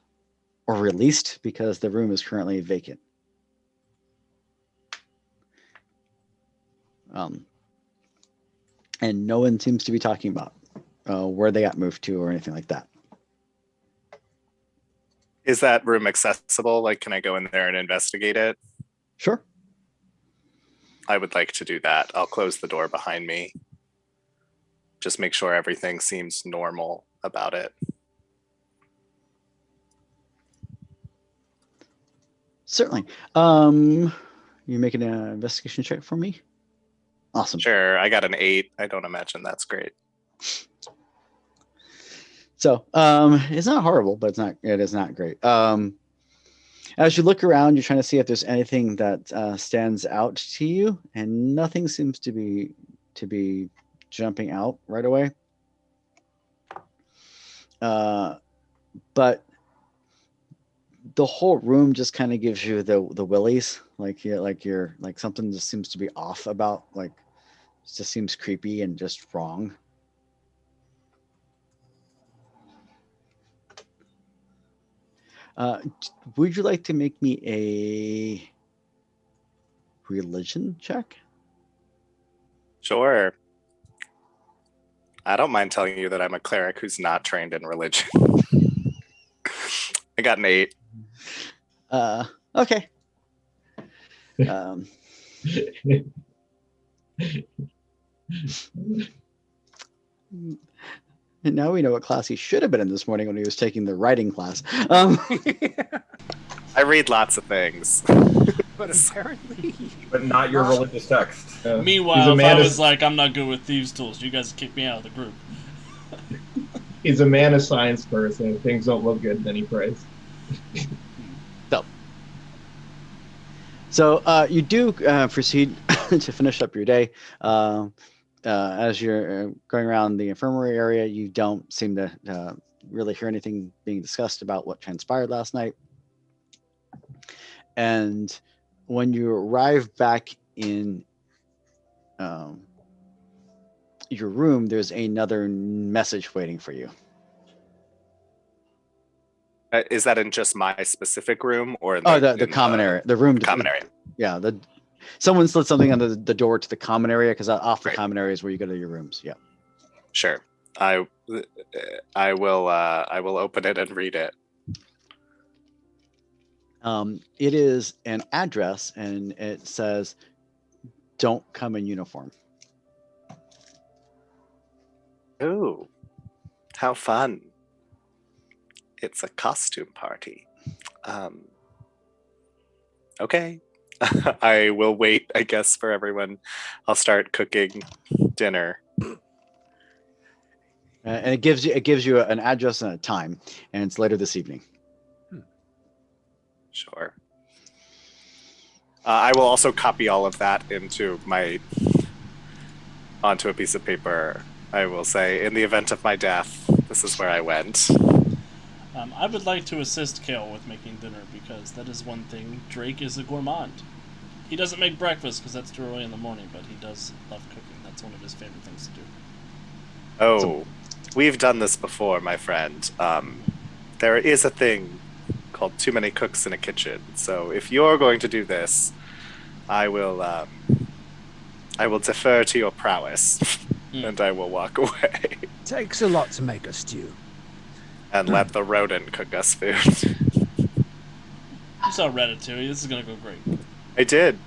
or released, because the room is currently vacant. And no one seems to be talking about where they got moved to or anything like that. Is that room accessible? Like, can I go in there and investigate it? Sure. I would like to do that. I'll close the door behind me. Just make sure everything seems normal about it. Certainly. You making an investigation check for me? Awesome. Sure, I got an 8. I don't imagine that's great. So it's not horrible, but it is not great. As you look around, you're trying to see if there's anything that stands out to you, and nothing seems to be jumping out right away. But the whole room just kind of gives you the willies, like something just seems to be off about, like it just seems creepy and just wrong. Would you like to make me a religion check? Sure. I don't mind telling you that I'm a cleric who's not trained in religion. I got an 8. Okay. And now we know what class he should have been in this morning when he was taking the writing class. I read lots of things. But apparently, But not your religious text. Meanwhile, if I was like, I'm not good with thieves' tools, you guys kick me out of the group. He's a man of science person. If things don't look good, then he prays. So you do proceed to finish up your day. As you're going around the infirmary area, you don't seem to really hear anything being discussed about what transpired last night. And when you arrive back in your room, there's another message waiting for you. Is that in just my specific room or in the common area, the room, common area? Yeah, someone slid something under the door to the common area, because off the common area is where you go to your rooms. Yeah. Sure. I will open it and read it. It is an address, and it says, "Don't come in uniform." Ooh, how fun. It's a costume party. Okay. I will wait, I guess, for everyone. I'll start cooking dinner. And it gives you an address and a time, and it's later this evening. Sure. I will also copy all of that onto a piece of paper. I will say, in the event of my death, this is where I went. I would like to assist Kale with making dinner, because that is one thing. Drake is a gourmand. He doesn't make breakfast because that's too early in the morning, but he does love cooking. That's one of his favorite things to do. Oh, we've done this before, my friend. There is a thing called too many cooks in a kitchen. So if you're going to do this, I will defer to your prowess, and I will walk away. Takes a lot to make a stew. And let the rodent cook us food. You saw Ratatouille. This is going to go great. I did.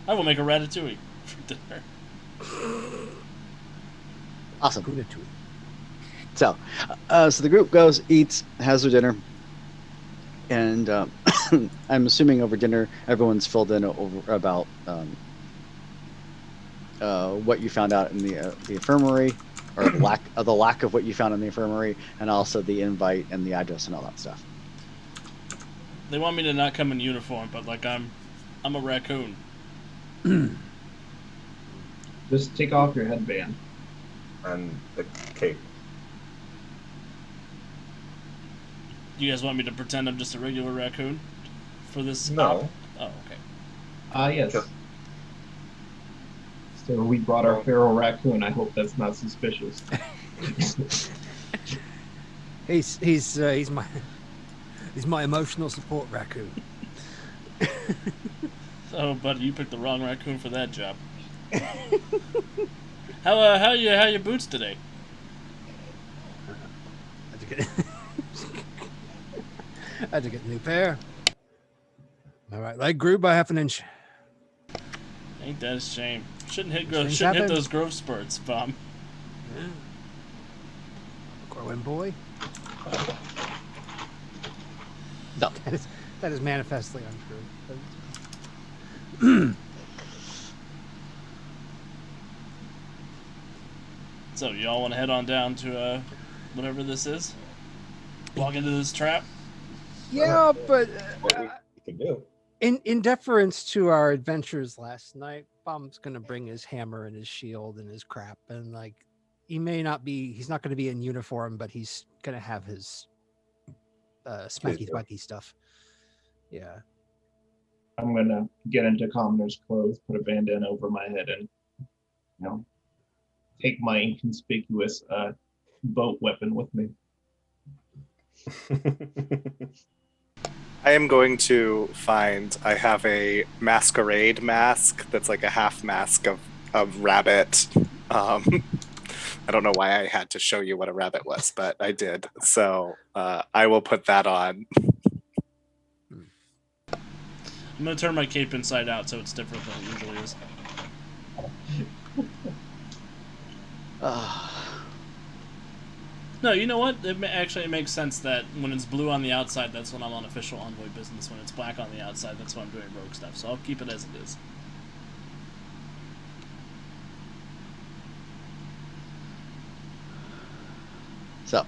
I will make a Ratatouille for dinner. Awesome. So the group goes, eats, has their dinner, and I'm assuming over dinner everyone's filled in over about what you found out in the infirmary, or the lack of what you found in the infirmary, and also the invite and the address and all that stuff. They want me to not come in uniform, but like I'm a raccoon. Just take off your headband. And the cape. You guys want me to pretend I'm just a regular raccoon for this? No. Oh, okay. Yes. Just- So we brought our feral raccoon. I hope that's not suspicious. He's my emotional support raccoon. Oh, buddy, you picked the wrong raccoon for that job. How your boots today? I had to get a new pair. My right leg grew by half an inch. Ain't that a shame? Shouldn't hit Things shouldn't hit happen. those growth spurts, Bomb. Yeah. Growing boy. No. That is manifestly untrue. So y'all want to head on down to whatever this is? Walk into this trap. Yeah, but What we could do. in deference to our adventures last night, Bomb's gonna bring his hammer and his shield and his crap, and like he's not gonna be in uniform, but he's gonna have his smacky smacky stuff. Yeah. I'm gonna get into commoner's clothes, put a bandana over my head, and take my inconspicuous boat weapon with me. I am going to find. I have a masquerade mask that's like a half mask of rabbit. I don't know why I had to show you what a rabbit was, but I did. So I will put that on. I'm gonna turn my cape inside out so it's different than it usually is. No, you know what? Actually, it makes sense that when it's blue on the outside, that's when I'm on official envoy business. When it's black on the outside, that's when I'm doing rogue stuff. So I'll keep it as it is. So,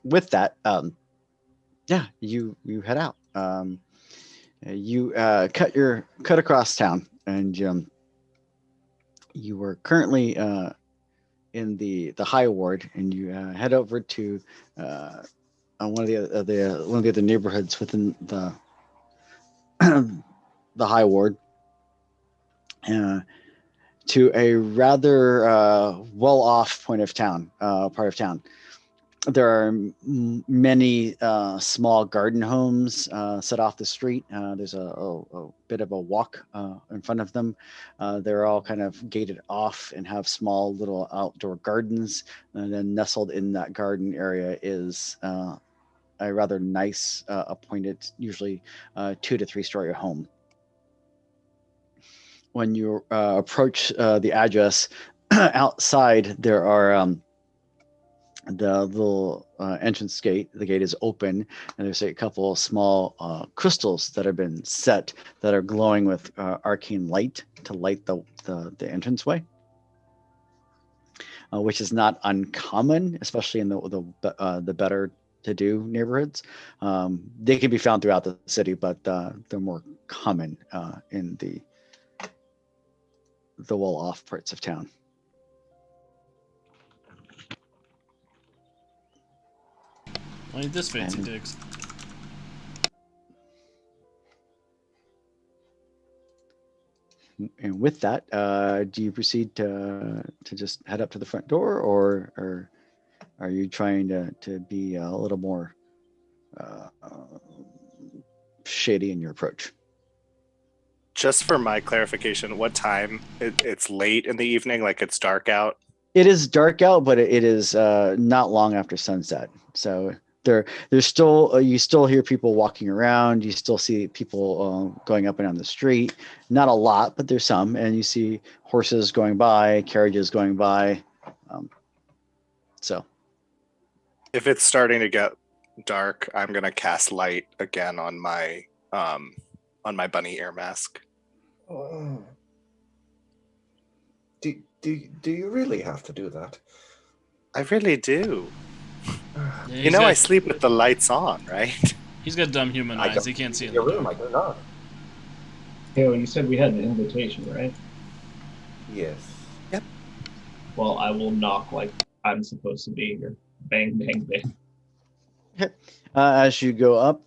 with that, yeah, you head out. You cut across town, and you were currently in the high ward, and you head over to one of the other neighborhoods within the the high ward, to a rather well-off part of town. There are many small garden homes set off the street. There's a bit of a walk in front of them. They're all kind of gated off and have small little outdoor gardens. And then nestled in that garden area is a rather nice, appointed, usually 2 to 3 story home. When you approach the address, outside there are the little entrance gate. The gate is open, and there's a couple of small crystals that have been set that are glowing with arcane light to light the entranceway, which is not uncommon, especially in the better to do neighborhoods. They can be found throughout the city, but they're more common in the well-off parts of town. I need this fancy digs. And with that, do you proceed to just head up to the front door, or are you trying to be a little more shady in your approach? Just for my clarification, what time? It's late in the evening, like it's dark out. It is dark out, but it is not long after sunset. So there's still you still hear people walking around. You still see people going up and down the street. Not a lot, but there's some, and you see horses going by, carriages going by. So If it's starting to get dark, I'm gonna cast light again on my bunny ear mask. Do you really have to do that? I really do. Yeah, You know, I sleep with the lights on, right? He's got dumb human eyes. He can't see in the your room. I dark. do not. Hey, you said we had an invitation, right? Yes. Well, I will knock like I'm supposed to be here. Bang, bang, bang. As you go up,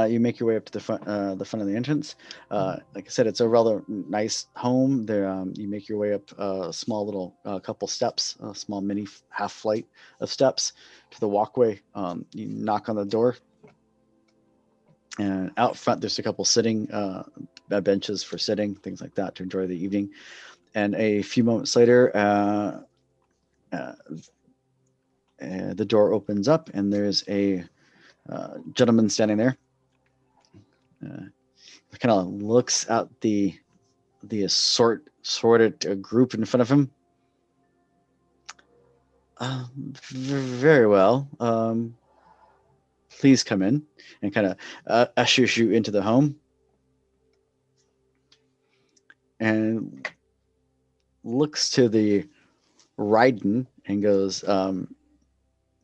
you make your way up to the front of the entrance. Like I said, it's a rather nice home. There, you make your way up a small little couple steps, a small mini half flight of steps to the walkway. You knock on the door, and out front there's a couple sitting benches for sitting, things like that, to enjoy the evening. And a few moments later, uh, the door opens up, and there's a gentleman standing there. Kind of looks at the assorted group in front of him. Very well. Please come in, and kind of ushers you into the home, and looks to the Raiden and goes,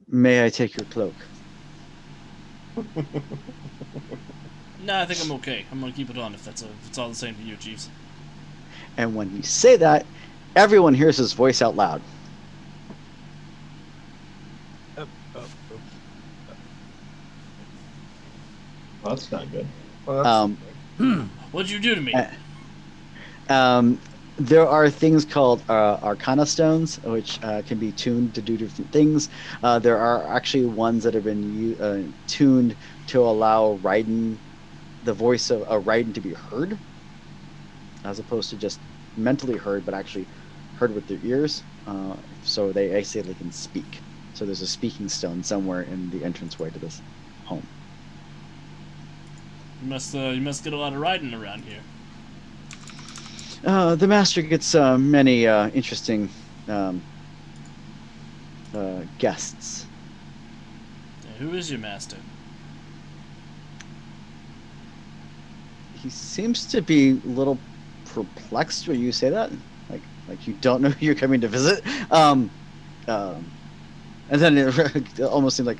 "May I take your cloak?" Nah, I think I'm okay. I'm gonna keep it on if it's all the same to you, Jeeves. And when you say that, everyone hears his voice out loud. Well, that's not good. Well, that's What'd you do to me? There are things called Arcana stones, which can be tuned to do different things. There are actually ones that have been tuned to allow Raiden, the voice of Raiden, to be heard, as opposed to just mentally heard, but actually heard with their ears. So they actually can speak. So there's a speaking stone somewhere in the entranceway to this home. You must get a lot of riding around here. The master gets many interesting guests. Who is your master? He seems to be a little perplexed when you say that, like you don't know who you're coming to visit. And then it almost seemed like,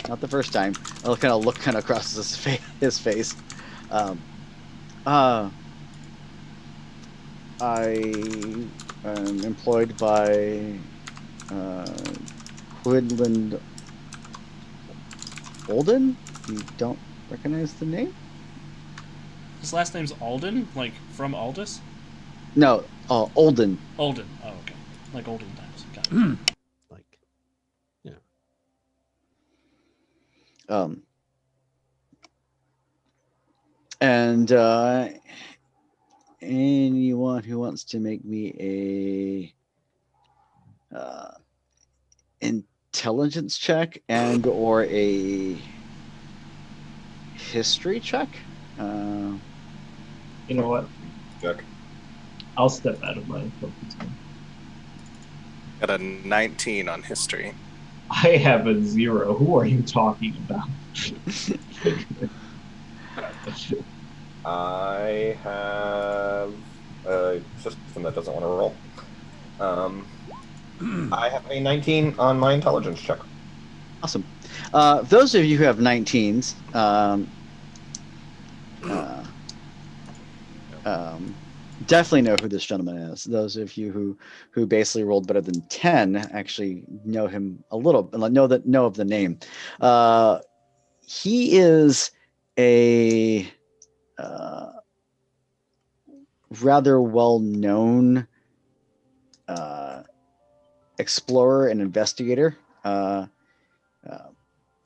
not the first time. I'll kind of look across his face. I am employed by Quidland Olden. You don't recognize the name? His last name's Alden, like from Aldous? No, Olden. Olden. Oh, okay. Like olden times. Got it. Like, yeah. And anyone who wants to make me a intelligence check and or a history check. You know what? Jack. I'll step out of my comfort zone. Got a 19 on history. I have a 0. Who are you talking about? I have a system that doesn't want to roll. I have a 19 on my intelligence check. Awesome. Those of you who have 19s, definitely know who this gentleman is. Those of you who basically rolled better than 10 actually know him a little, know of the name. He is a rather well-known explorer and investigator.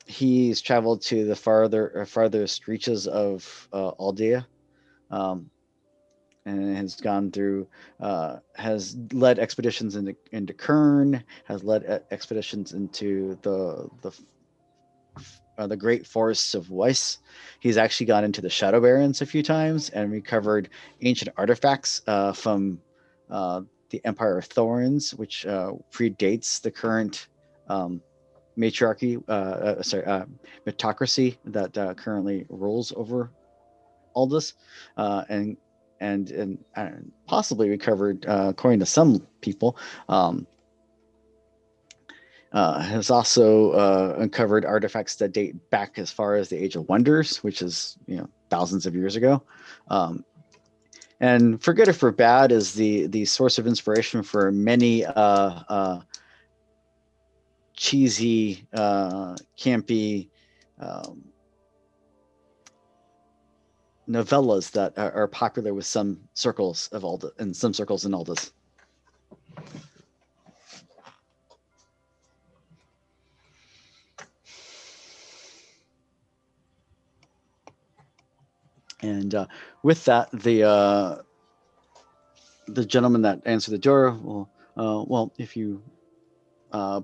He's traveled to the farthest reaches of Aldea, and has gone through, has led expeditions into Kern, has led expeditions into the great forests of Weiss. He's actually gone into the Shadow Barrens a few times and recovered ancient artifacts from the Empire of Thorns, which predates the current metocracy that currently rules over Aldous, and and possibly recovered, according to some people, has also uncovered artifacts that date back as far as the Age of Wonders, which is thousands of years ago. And for good or for bad, is the source of inspiration for many cheesy, campy novellas that are popular with some circles of Aldous, and some circles in Aldous. And with that, the gentleman that answered the door will, well, if you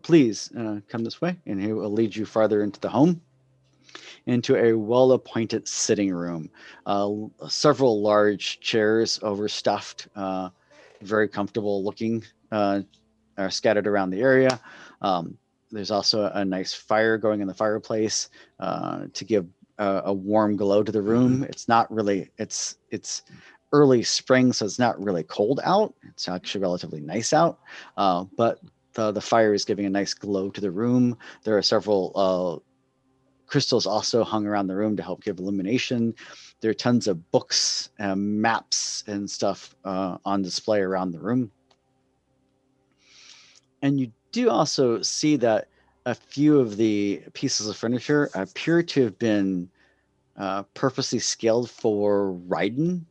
please come this way, and he will lead you farther into the home, into a well-appointed sitting room. Several large chairs, overstuffed, very comfortable looking, are scattered around the area. There's also a nice fire going in the fireplace to give a warm glow to the room. It's not really, it's early spring, so it's not really cold out. It's actually relatively nice out, but the fire is giving a nice glow to the room. There are several crystals also hung around the room to help give illumination. There are tons of books, maps, and stuff on display around the room. And you do also see that a few of the pieces of furniture appear to have been purposely scaled for riding.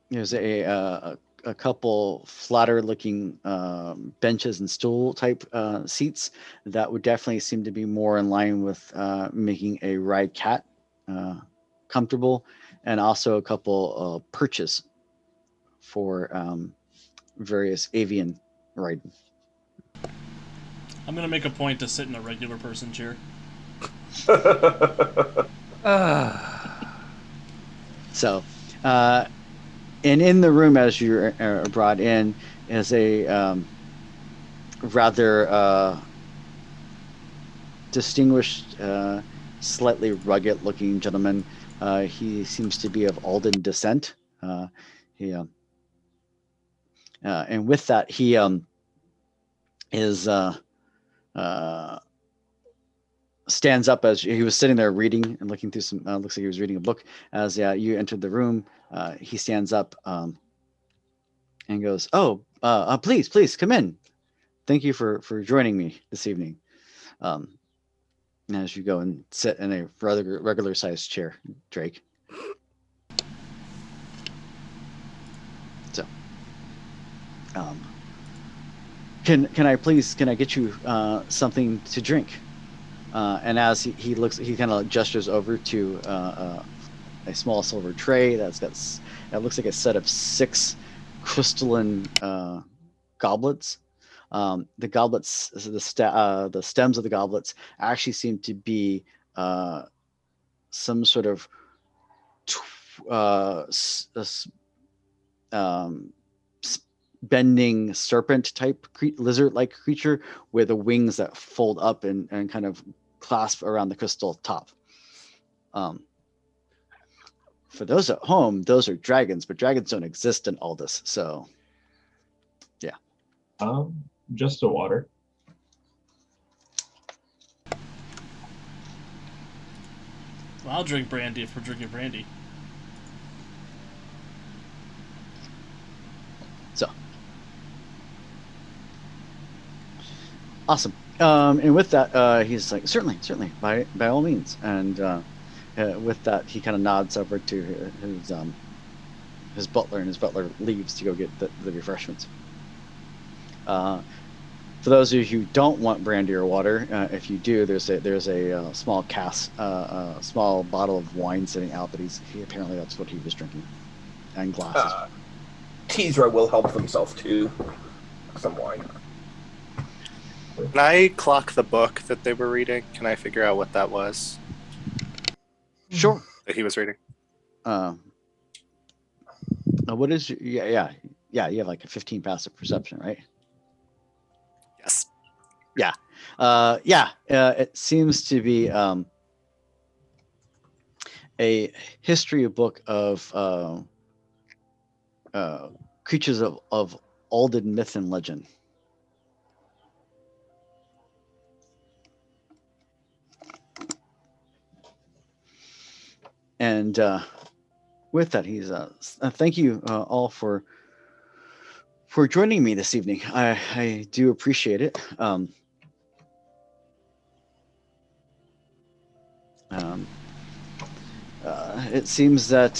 There's a couple flatter looking benches and stool type seats that would definitely seem to be more in line with making a ride cat comfortable, and also a couple perches for various avian riding. I'm gonna make a point to sit in a regular person chair. So, and in the room as you're brought in is a rather distinguished, slightly rugged-looking gentleman. He seems to be of Alden descent. And with that, he is stands up as he was sitting there reading and looking through some. Looks like he was reading a book. As you entered the room, he stands up and goes, "Oh, please come in. Thank you for joining me this evening." As you go and sit in a rather regular sized chair, Drake. So, can I get you something to drink? And as he looks, he kind of gestures over to a small silver tray that's got, it looks like a set of 6 crystalline goblets. The goblets, the stems of the goblets actually seem to be some sort of bending serpent type lizard-like creature with the wings that fold up and kind of clasp around the crystal top. For those at home, those are dragons, but dragons don't exist in Aldous, so yeah. Just a water. Well, I'll drink brandy if we're drinking brandy. So awesome. And with that, he's like, certainly, by all means. And with that, he kind of nods over to his butler, and his butler leaves to go get the refreshments. For those of you who don't want brandy or water, if you do, there's a small cask, small bottle of wine sitting out that he apparently that's what he was drinking, and glasses. Teesra will help himself to some wine. Can I clock the book that they were reading? Can I figure out what that was Sure. that he was reading? What is yeah? You have like a 15 passive perception, right? Yes. Yeah. It seems to be a history book of creatures of Alden myth and legend. And with that, he's thank you all for joining me this evening. I do appreciate it. It seems that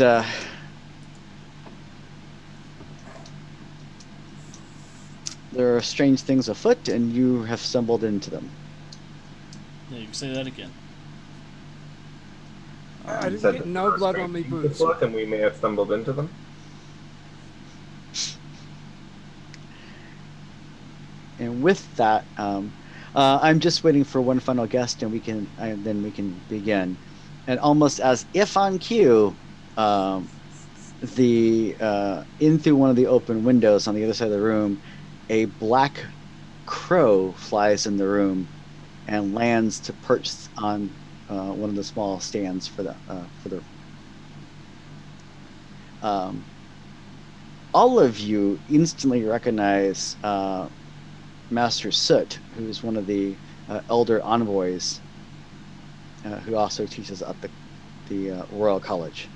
there are strange things afoot, and you have stumbled into them. Yeah, you can say that again. I You didn't said get that no there are blood strange on me things boots. afoot, and we may have stumbled into them. And with that, I'm just waiting for one final guest, and then we can begin. And almost as if on cue, in through one of the open windows on the other side of the room, a black crow flies in the room and lands to perch on one of the small stands for the. All of you instantly recognize Master Soot, who's one of the elder envoys, who also teaches at the Royal College.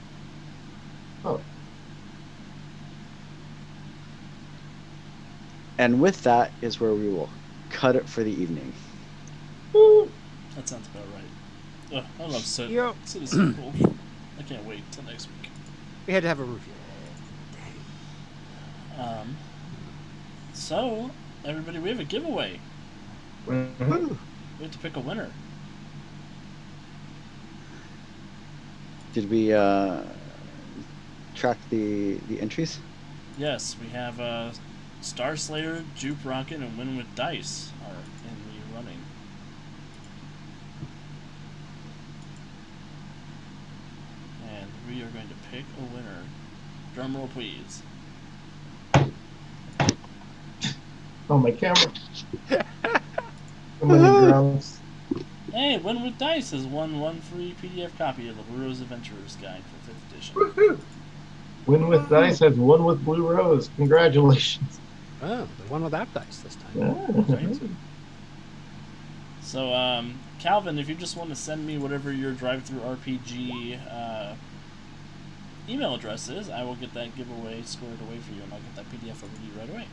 Oh, And with that is where we will cut it for the evening. That sounds about right. Ugh, I love Sid. Yep. Sid is so cool. I can't wait till next week. We had to have a review. So, everybody, we have a giveaway. Mhm. We have to pick a winner. Did we track the entries? Yes, we have Star Slayer, Jupe Rocket, and Win with Dice are in the running. And we are going to pick a winner. Drum roll, please. oh, my camera. So many drums. Hey, Win with Dice has won one free PDF copy of the Blue Rose Adventurer's Guide for 5th edition. Woohoo! Win with Dice has won with Blue Rose. Congratulations. Oh, the one without dice this time. Yeah. So, Calvin, if you just want to send me whatever your drive-through RPG email address is, I will get that giveaway squared away for you, and I'll get that PDF over to you right away.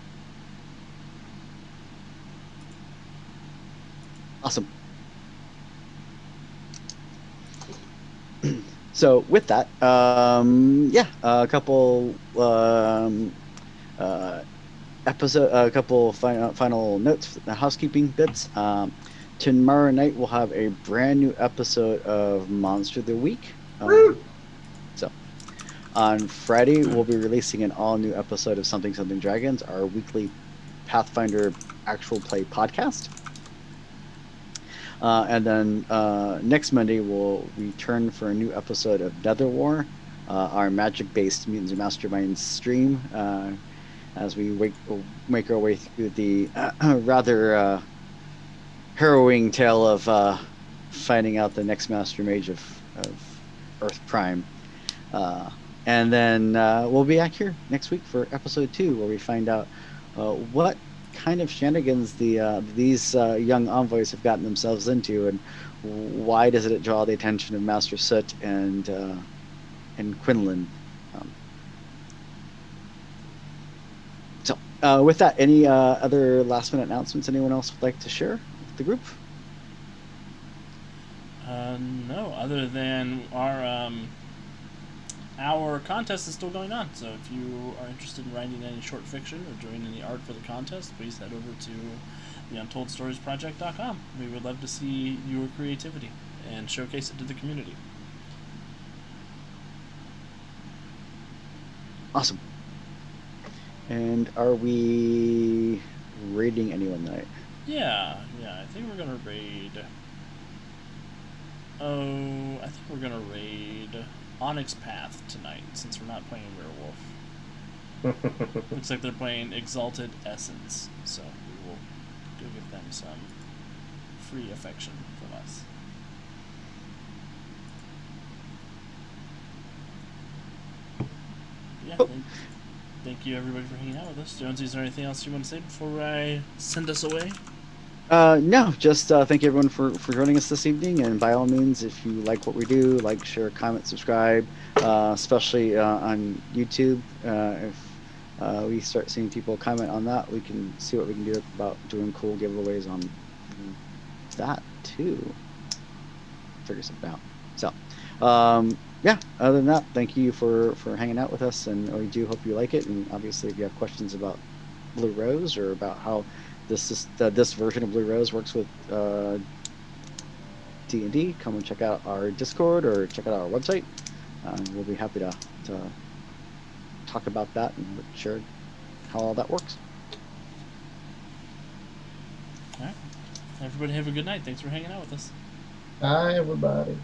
Awesome. So with that, a couple a couple final notes, housekeeping bits. Tomorrow night we'll have a brand new episode of Monster of the Week. So on Friday we'll be releasing an all new episode of Something Something Dragons, our weekly Pathfinder actual play podcast. And then next Monday, we'll return for a new episode of Nether War, our magic-based Mutants and Masterminds stream, as we make our way through the rather harrowing tale of finding out the next Master Mage of Earth Prime. And then we'll be back here next week for episode 2, where we find out what kind of shenanigans these young envoys have gotten themselves into, and why does it draw the attention of Master Soot and Quinlan. So with that, any other last minute announcements anyone else would like to share with the group? No, other than our contest is still going on, so if you are interested in writing any short fiction or doing any art for the contest, please head over to theuntoldStoriesProject.com. We would love to see your creativity and showcase it to the community. Awesome. And are we raiding anyone tonight? Yeah, I think we're gonna raid. I think we're gonna raid Onyx Path tonight, since we're not playing Werewolf. Looks like they're playing Exalted Essence, so we will go give them some free affection from us. yeah, Oh. thank you everybody for hanging out with us. Jonesy, is there anything else you want to say before I send us away? No, just thank you everyone for joining us this evening. And by all means, if you like what we do, like, share, comment, subscribe, especially on YouTube. If we start seeing people comment on that, we can see what we can do about doing cool giveaways on that too. Figure something out. So, yeah. Other than that, thank you for hanging out with us, and we do hope you like it. And obviously, if you have questions about Blue Rose or about how this version of Blue Rose works with D&D, come and check out our Discord or check out our website. We'll be happy to talk about that and share how all that works. All right. Everybody have a good night. Thanks for hanging out with us. Hi, everybody.